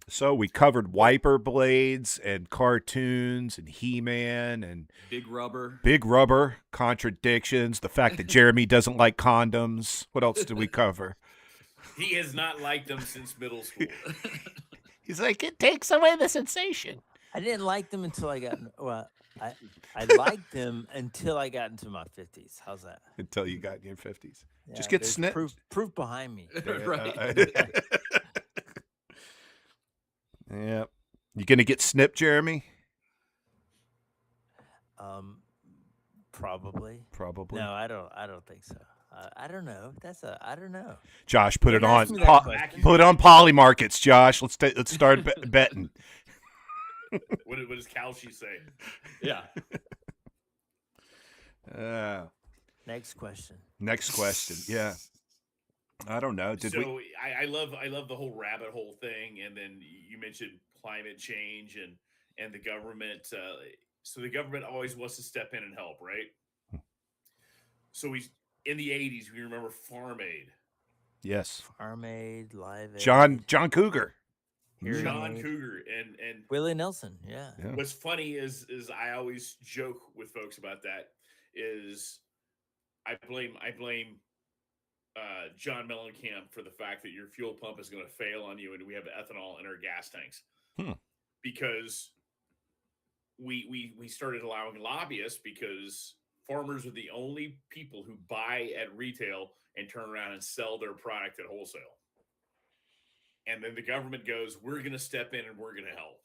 So we covered wiper blades and cartoons and He-Man and Big Rubber. Big Rubber, contradictions, the fact that Jeremy doesn't like condoms. What else did we cover? He has not liked them since middle school. He's like, it takes away the sensation. I didn't like them until I got I liked them until I got into my 50s. How's that? Until you got in your 50s. Yeah, Just get there's snipped. Proof behind me. Right. Yeah. You going to get snipped, Jeremy? Probably. Probably. No, I don't think so. I don't know. I don't know. Josh, put it Don't on. ask me that question. Put it on Poly Markets, Josh. Let's start betting. What does Kalshi say? Yeah. Next question. Next question. Yeah. I don't know. I love the whole rabbit hole thing, and then you mentioned climate change and the government. So the government always wants to step in and help, right? So in the 80s, we remember Farm Aid. Yes. Farm Aid, Live Aid. John Cougar. John Cougar and Willie Nelson. Yeah. What's funny is I always joke with folks about that. Is I blame John Mellencamp for the fact that your fuel pump is going to fail on you, and we have ethanol in our gas tanks because we started allowing lobbyists because farmers are the only people who buy at retail and turn around and sell their product at wholesale. And then the government goes, we're going to step in and we're going to help.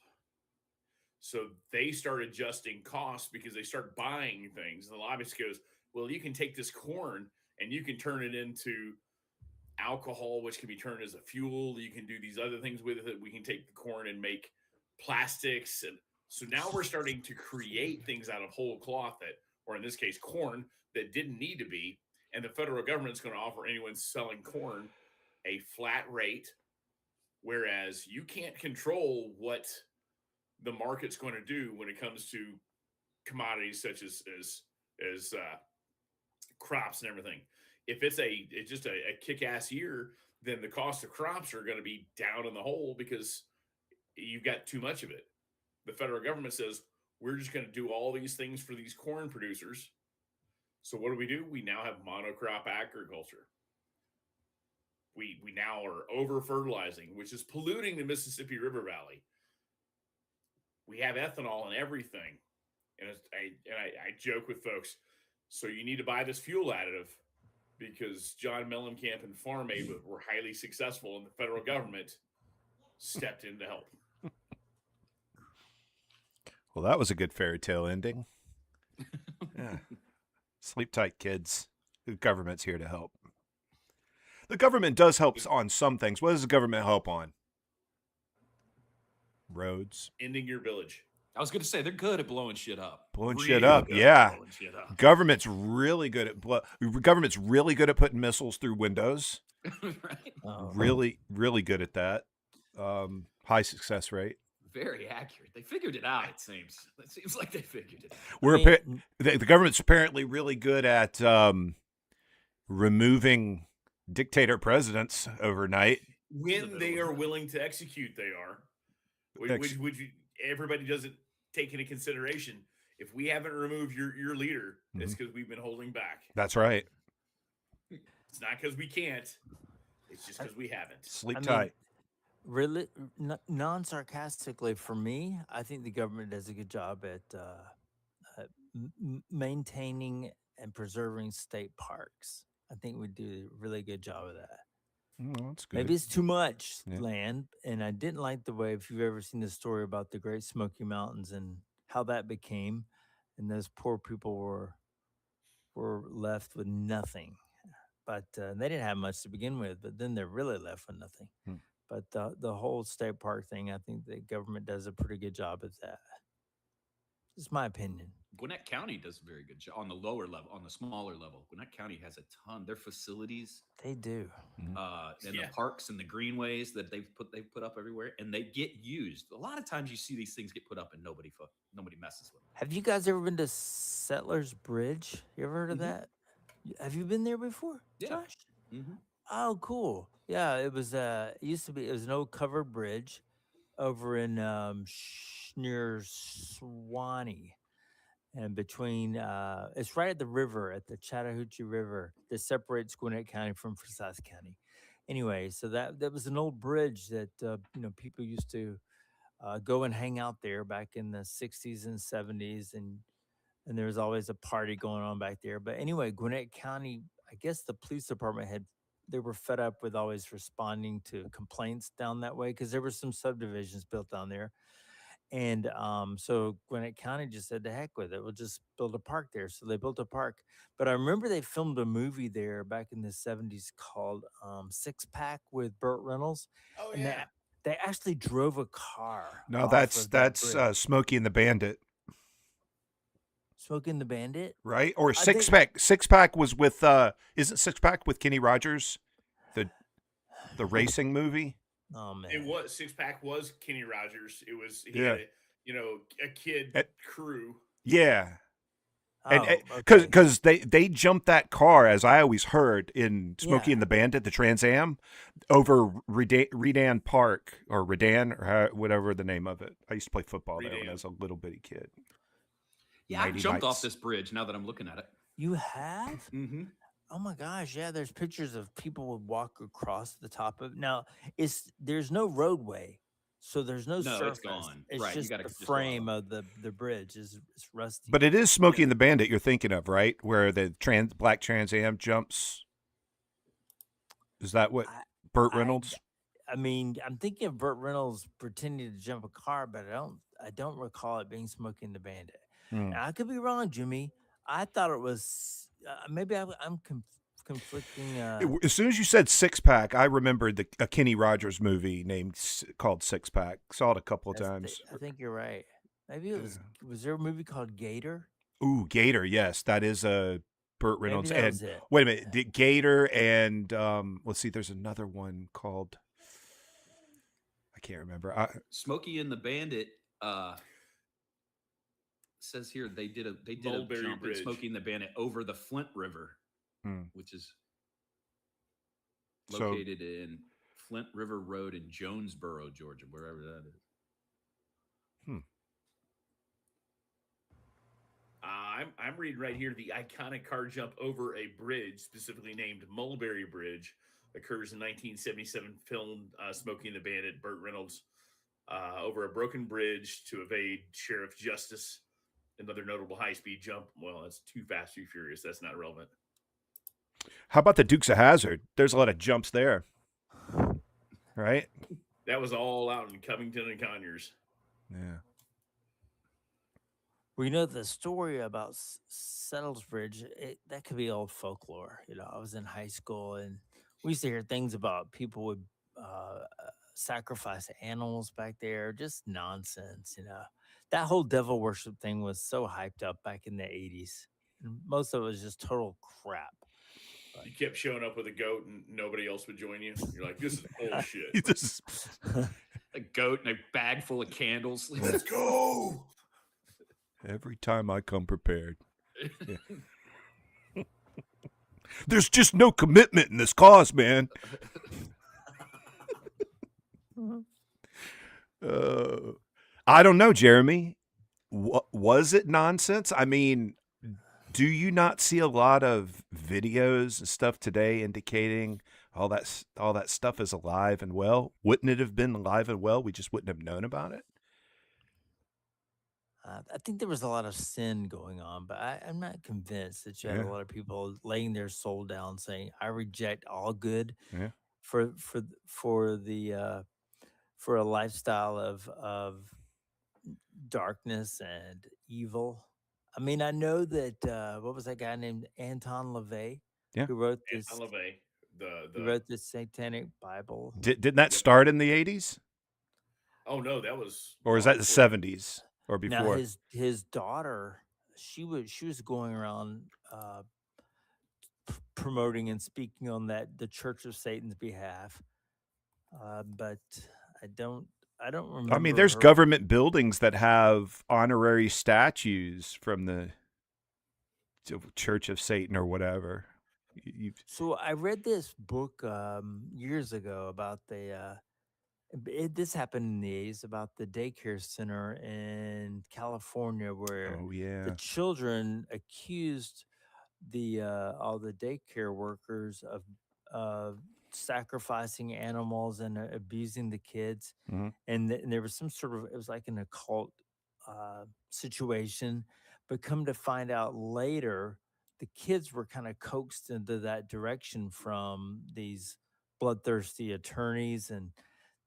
So they start adjusting costs because they start buying things. And the lobbyist goes, well, you can take this corn and you can turn it into alcohol, which can be turned as a fuel. You can do these other things with it. We can take the corn and make plastics. And so now we're starting to create things out of whole cloth that, or in this case, corn that didn't need to be. And the federal government's going to offer anyone selling corn a flat rate, whereas you can't control what the market's going to do when it comes to commodities such as crops and everything. If it's just a kick-ass year, then the cost of crops are going to be down in the hole because you've got too much of it. The federal government says, we're just going to do all these things for these corn producers. So what do? We now have monocrop agriculture. We now are over-fertilizing, which is polluting the Mississippi River Valley. We have ethanol in everything. And I joke with folks, so you need to buy this fuel additive because John Mellencamp and Farm Aid were highly successful, and the federal government stepped in to help. Well, that was a good fairy tale ending. Yeah. Sleep tight, kids. The government's here to help. The government does help on some things. What does the government help on? Roads. Ending your village. I was going to say they're good at blowing shit up. Blowing Really shit up, good yeah. blowing shit up. Government's really good at putting missiles through windows. Right? Really, really good at that. High success rate. Very accurate. They figured it out, it seems. It seems like they figured it out. The government's apparently really good at removing dictator presidents overnight. When they are willing to execute, they are. Which everybody doesn't take into consideration. If we haven't removed your leader, it's because we've been holding back. That's right. It's not because we can't. It's just because we haven't. Sleep tight. Really, non-sarcastically, for me, I think the government does a good job at maintaining and preserving state parks. I think we do a really good job of that. That's good. Maybe it's too much land, and I didn't like the way, if you've ever seen the story about the Great Smoky Mountains and how that became, and those poor people were left with nothing. But they didn't have much to begin with, but then they're really left with nothing. But the whole state park thing, I think the government does a pretty good job at that. Just my opinion. Gwinnett County does a very good job on the lower level, on the smaller level. Gwinnett County has a ton. Their facilities, They do. and Yeah. the parks and the greenways that they've put up everywhere, and they get used. A lot of times you see these things get put up and nobody messes with them. Have you guys ever been to Settlers Bridge? You ever heard of that? Have you been there before, Yeah. Josh? Mm-hmm. Oh, cool. Yeah, it was. It used to be. It was an old covered bridge over in near Swanee, and between. It's right at the river, at the Chattahoochee River, that separates Gwinnett County from Forsyth County. Anyway, so that was an old bridge that people used to go and hang out there back in the '60s and '70s, and there was always a party going on back there. But anyway, Gwinnett County, I guess the police department they were fed up with always responding to complaints down that way because there were some subdivisions built down there. And so Gwinnett County just said to heck with it. We'll just build a park there. So they built a park. But I remember they filmed a movie there back in the '70s called Six Pack with Burt Reynolds. Oh And yeah. they actually drove a car. No, off that's of that that's bridge. Smokey and the Bandit, Smoking the Bandit. right? Or I Six think Pack. Six Pack was with isn't Six Pack with Kenny Rogers, the racing movie? Oh man. It was Six Pack was Kenny Rogers. It was he Yeah. had a kid Eh, crew. Yeah. And Oh, okay. because they jumped that car, as I always heard in Smokey Yeah. and the Bandit, the Trans Am, over Redan Park or Redan or whatever the name of it. I used to play football there when I Redan. was a little bitty kid. Yeah, I Mighty jumped off Mites. this bridge now that I'm looking at it. You have? Mm-hmm. Oh my gosh, yeah, there's pictures of people would walk across the top of. Now, there's no roadway. So there's no No, surface. it's gone. It's Right, you just gotta the just go frame out. of the bridge is rusty. But it is Smokey Yeah. and the Bandit you're thinking of, right? Where the black Trans Am jumps. Is that what I, Burt I Reynolds? I mean, I'm thinking of Burt Reynolds pretending to jump a car, but I don't recall it being Smoking the Bandit. Hmm. Now, I could be wrong, Jimmy. I thought it was maybe I'm conflicting. As soon as you said Six Pack, I remembered a Kenny Rogers movie called Six Pack. Saw it a couple of times. I think you're right. Maybe it was there a movie called Gator? Ooh, Gator. Yes, that is a Burt Maybe Reynolds. that And was it. wait a minute, Gator and let's see. There's another one called I can't remember. Smokey and the Bandit says here they did a Mulberry jump in Bridge. Smokey and the Bandit over the Flint River, Hmm. which is So- located in Flint River Road in Jonesboro, Georgia, wherever that is. I'm reading right here the iconic car jump over a bridge, specifically named Mulberry Bridge, occurs in 1977 film Smokey and the Bandit, Burt Reynolds, over a broken bridge to evade Sheriff Justice. Another notable high-speed jump. Well, that's Too Fast, Too Furious. That's not relevant. How about the Dukes of Hazzard? There's a lot of jumps there, right? That was all out in Covington and Conyers. Yeah. Well, you know the story about Settles Bridge. That could be old folklore. I was in high school, and we used to hear things about people would sacrifice animals back there. Just nonsense. That whole devil worship thing was so hyped up back in the '80s. And most of it was just total crap. You kept showing up with a goat and nobody else would join you. You're like, this is bullshit. This- A goat and a bag full of candles. Let's go. Every time I come prepared. Yeah. There's just no commitment in this cause, man. I don't know, Jeremy. Was it nonsense? I mean, do you not see a lot of videos and stuff today indicating all that stuff is alive and well? Wouldn't it have been alive and well? We just wouldn't have known about it. I think there was a lot of sin going on, but I'm not convinced that you had Yeah. a lot of people laying their soul down, saying, "I reject all good Yeah. for a lifestyle of darkness and evil." I mean, I know that what was that guy named Anton LaVey? Yeah. Who wrote And this? LaVey, Who wrote this Satanic Bible? Didn't that start in the 80s? Oh no, that was Or is that the 70s? or Now before? his daughter, she was going around promoting and speaking on the Church of Satan's behalf, but I don't I don't I mean, remember there's her. government buildings that have honorary statues from the Church of Satan or whatever. You, So I read this book years ago about this happened in the 80s, about the daycare center in California where oh the yeah. children accused all the daycare workers of uh, sacrificing animals and abusing the kids, Hmm. and there was some sort of, it was like an occult situation, but come to find out later, the kids were kind of coaxed into that direction from these bloodthirsty attorneys, and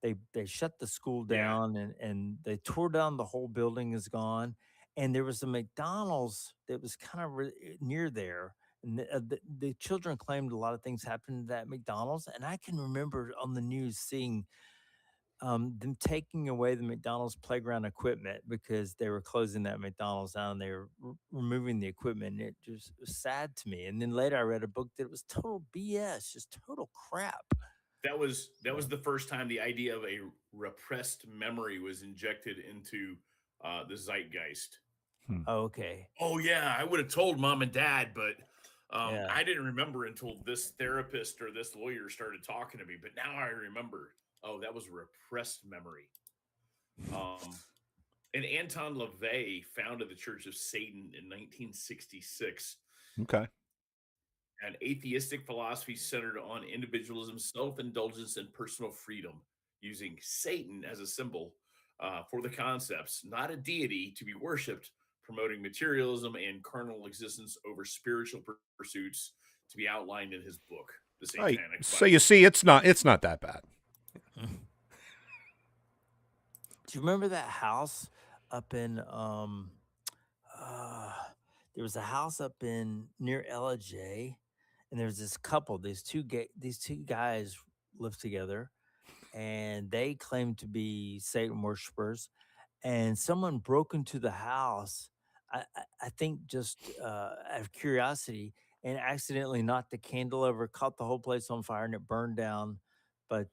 they shut the school Yeah. down, and they tore down the whole building is gone, and there was a McDonald's that was kind of near there, and the children claimed a lot of things happened to that McDonald's, and I can remember on the news seeing them taking away the McDonald's playground equipment because they were closing that McDonald's down. They were removing the equipment. And it just was sad to me. And then later I read a book that was total BS, just total crap. That was So, the first time the idea of a repressed memory was injected into the zeitgeist. Hmm. okay. Oh yeah, I would have told mom and dad, but Yeah. I didn't remember until this therapist or this lawyer started talking to me. But now I remember. Oh, that was repressed memory. Um, and Anton LaVey founded the Church of Satan in 1966. Okay. An atheistic philosophy centered on individualism, self indulgence, and personal freedom, using Satan as a symbol for the concepts, not a deity to be worshipped, promoting materialism and carnal existence over spiritual pursuits to be outlined in his book, The Right. Satanic So you Bible. see, it's not that bad. Do you remember that house up in uh there was a house up in near LJ, and there was this couple, these two guys lived together, and they claimed to be Satan worshipers, and someone broke into the house. I think just out of curiosity, and accidentally knocked the candle over, caught the whole place on fire, and it burned down. But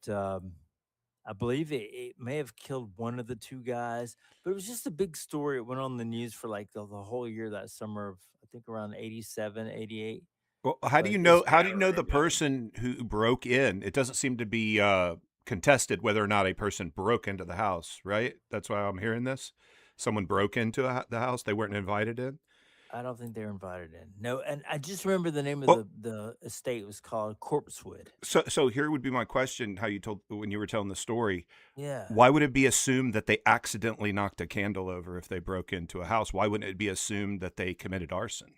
I believe it may have killed one of the two guys, but it was just a big story. It went on the news for like the whole year that summer of, I think, around 87, 88. Well, how do But you know? it's Yeah, How I do you don't know the remember that one. person who broke in? It doesn't seem to be contested whether or not a person broke into the house, right? That's why I'm hearing this. Someone broke into the house. They weren't invited in. I don't think they're invited in. No, and I just remember the name of Well, the estate was called Corpsewood. so here would be my question: how you told when you were telling the story? Yeah. Why would it be assumed that they accidentally knocked a candle over if they broke into a house? Why wouldn't it be assumed that they committed arson?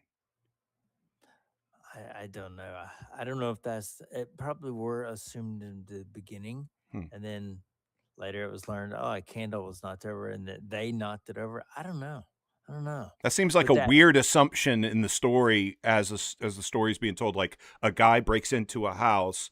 I don't know. I don't know if that's it. Probably were assumed in the beginning, Hmm. and then later it was learned. Oh, a candle was knocked over, and that they knocked it over. I don't know. I don't know. That seems like But a that. weird assumption in the story as the story's being told. Like a guy breaks into a house,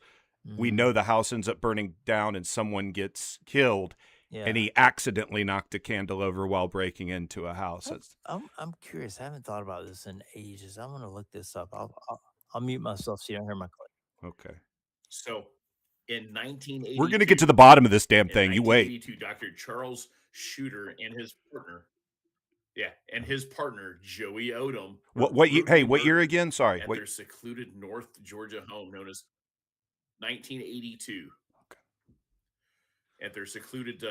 we Mhm. know the house ends up burning down and someone gets killed, and Yeah. he accidentally knocked a candle over while breaking into a house. I'm curious. I haven't thought about this in ages. I'm gonna look this up. I'll mute myself so you don't hear my click. Okay. So in We're going to get to 1982, the bottom of this damn in thing. You wait. 1982, Dr. Charles Shooter and his partner, yeah, and his partner Joey Odom were What year? Hey, brutally what year murdered again? Sorry. at What? their secluded North Georgia home known as 1982. At their secluded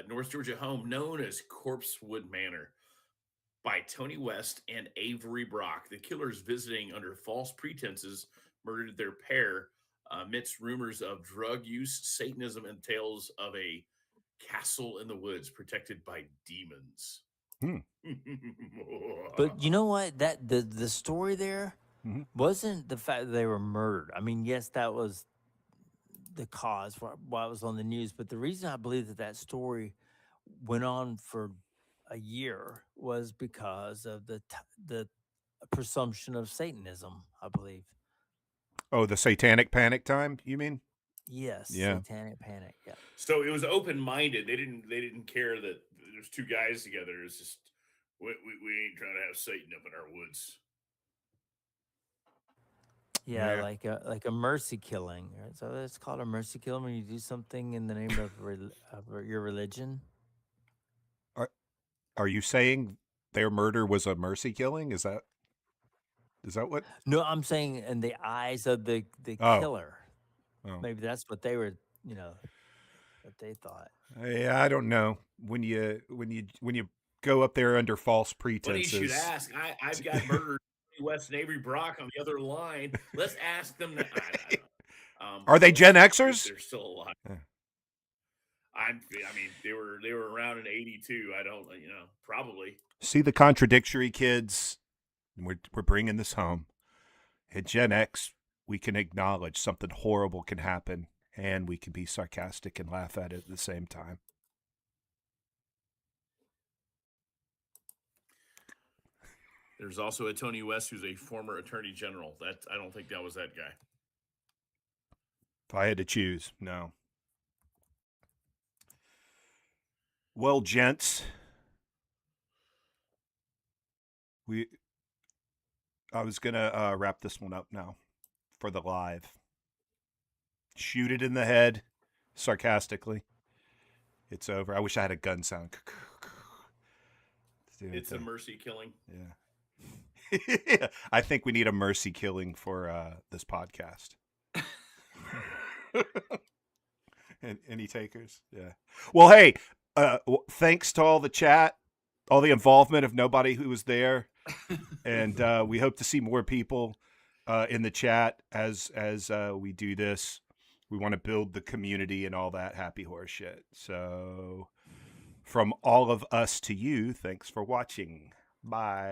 North Georgia home known as Corpsewood Manor by Tony West and Avery Brock. The killers, visiting under false pretenses, murdered their pair amidst rumors of drug use, Satanism, and tales of a castle in the woods protected by demons. Hmm. But you know what? That the story there Mhm. wasn't the fact that they were murdered. I mean, yes, that was the cause for why it was on the news. But the reason I believe that that story went on for a year was because of the presumption of Satanism. I believe. Oh, the Satanic Panic time. You mean? Yes, Yeah. Satanic Panic. Yeah. So it was open minded. They didn't care that there's two guys together. It was just We ain't trying to have Satan up in our woods. Yeah, Yeah. like a mercy killing. Right? So it's called a mercy killing when you do something in the name of, your religion. Are you saying their murder was a mercy killing? Is that what? No, I'm saying in the eyes of the Oh, killer. oh. Maybe that's what they were, what they thought. Yeah, I don't know. When you go up there under false Funny you should pretenses. ask. I've got murdered West and Avery Brock on the other line. Let's ask them. Are they Gen if Xers? they're still alive. Yeah. I mean, they were around in '82. I don't, probably. See the contradictory kids. We're bringing this home. At Gen X, we can acknowledge something horrible can happen, and we can be sarcastic and laugh at it at the same time. There's also a Tony West who's a former attorney general. I don't think that was that guy. If I had to choose, no. Well, gents, I was gonna wrap this one up now for the live. Shoot it in the head, sarcastically. It's over. I wish I had a gun sound. It's a mercy killing. Yeah. I think we need a mercy killing for this podcast. Any takers? Yeah. Well, hey, thanks to all the chat, all the involvement of nobody who was there, and we hope to see more people in the chat as we do this. We want to build the community and all that happy horse shit. So, from all of us to you, thanks for watching. Bye.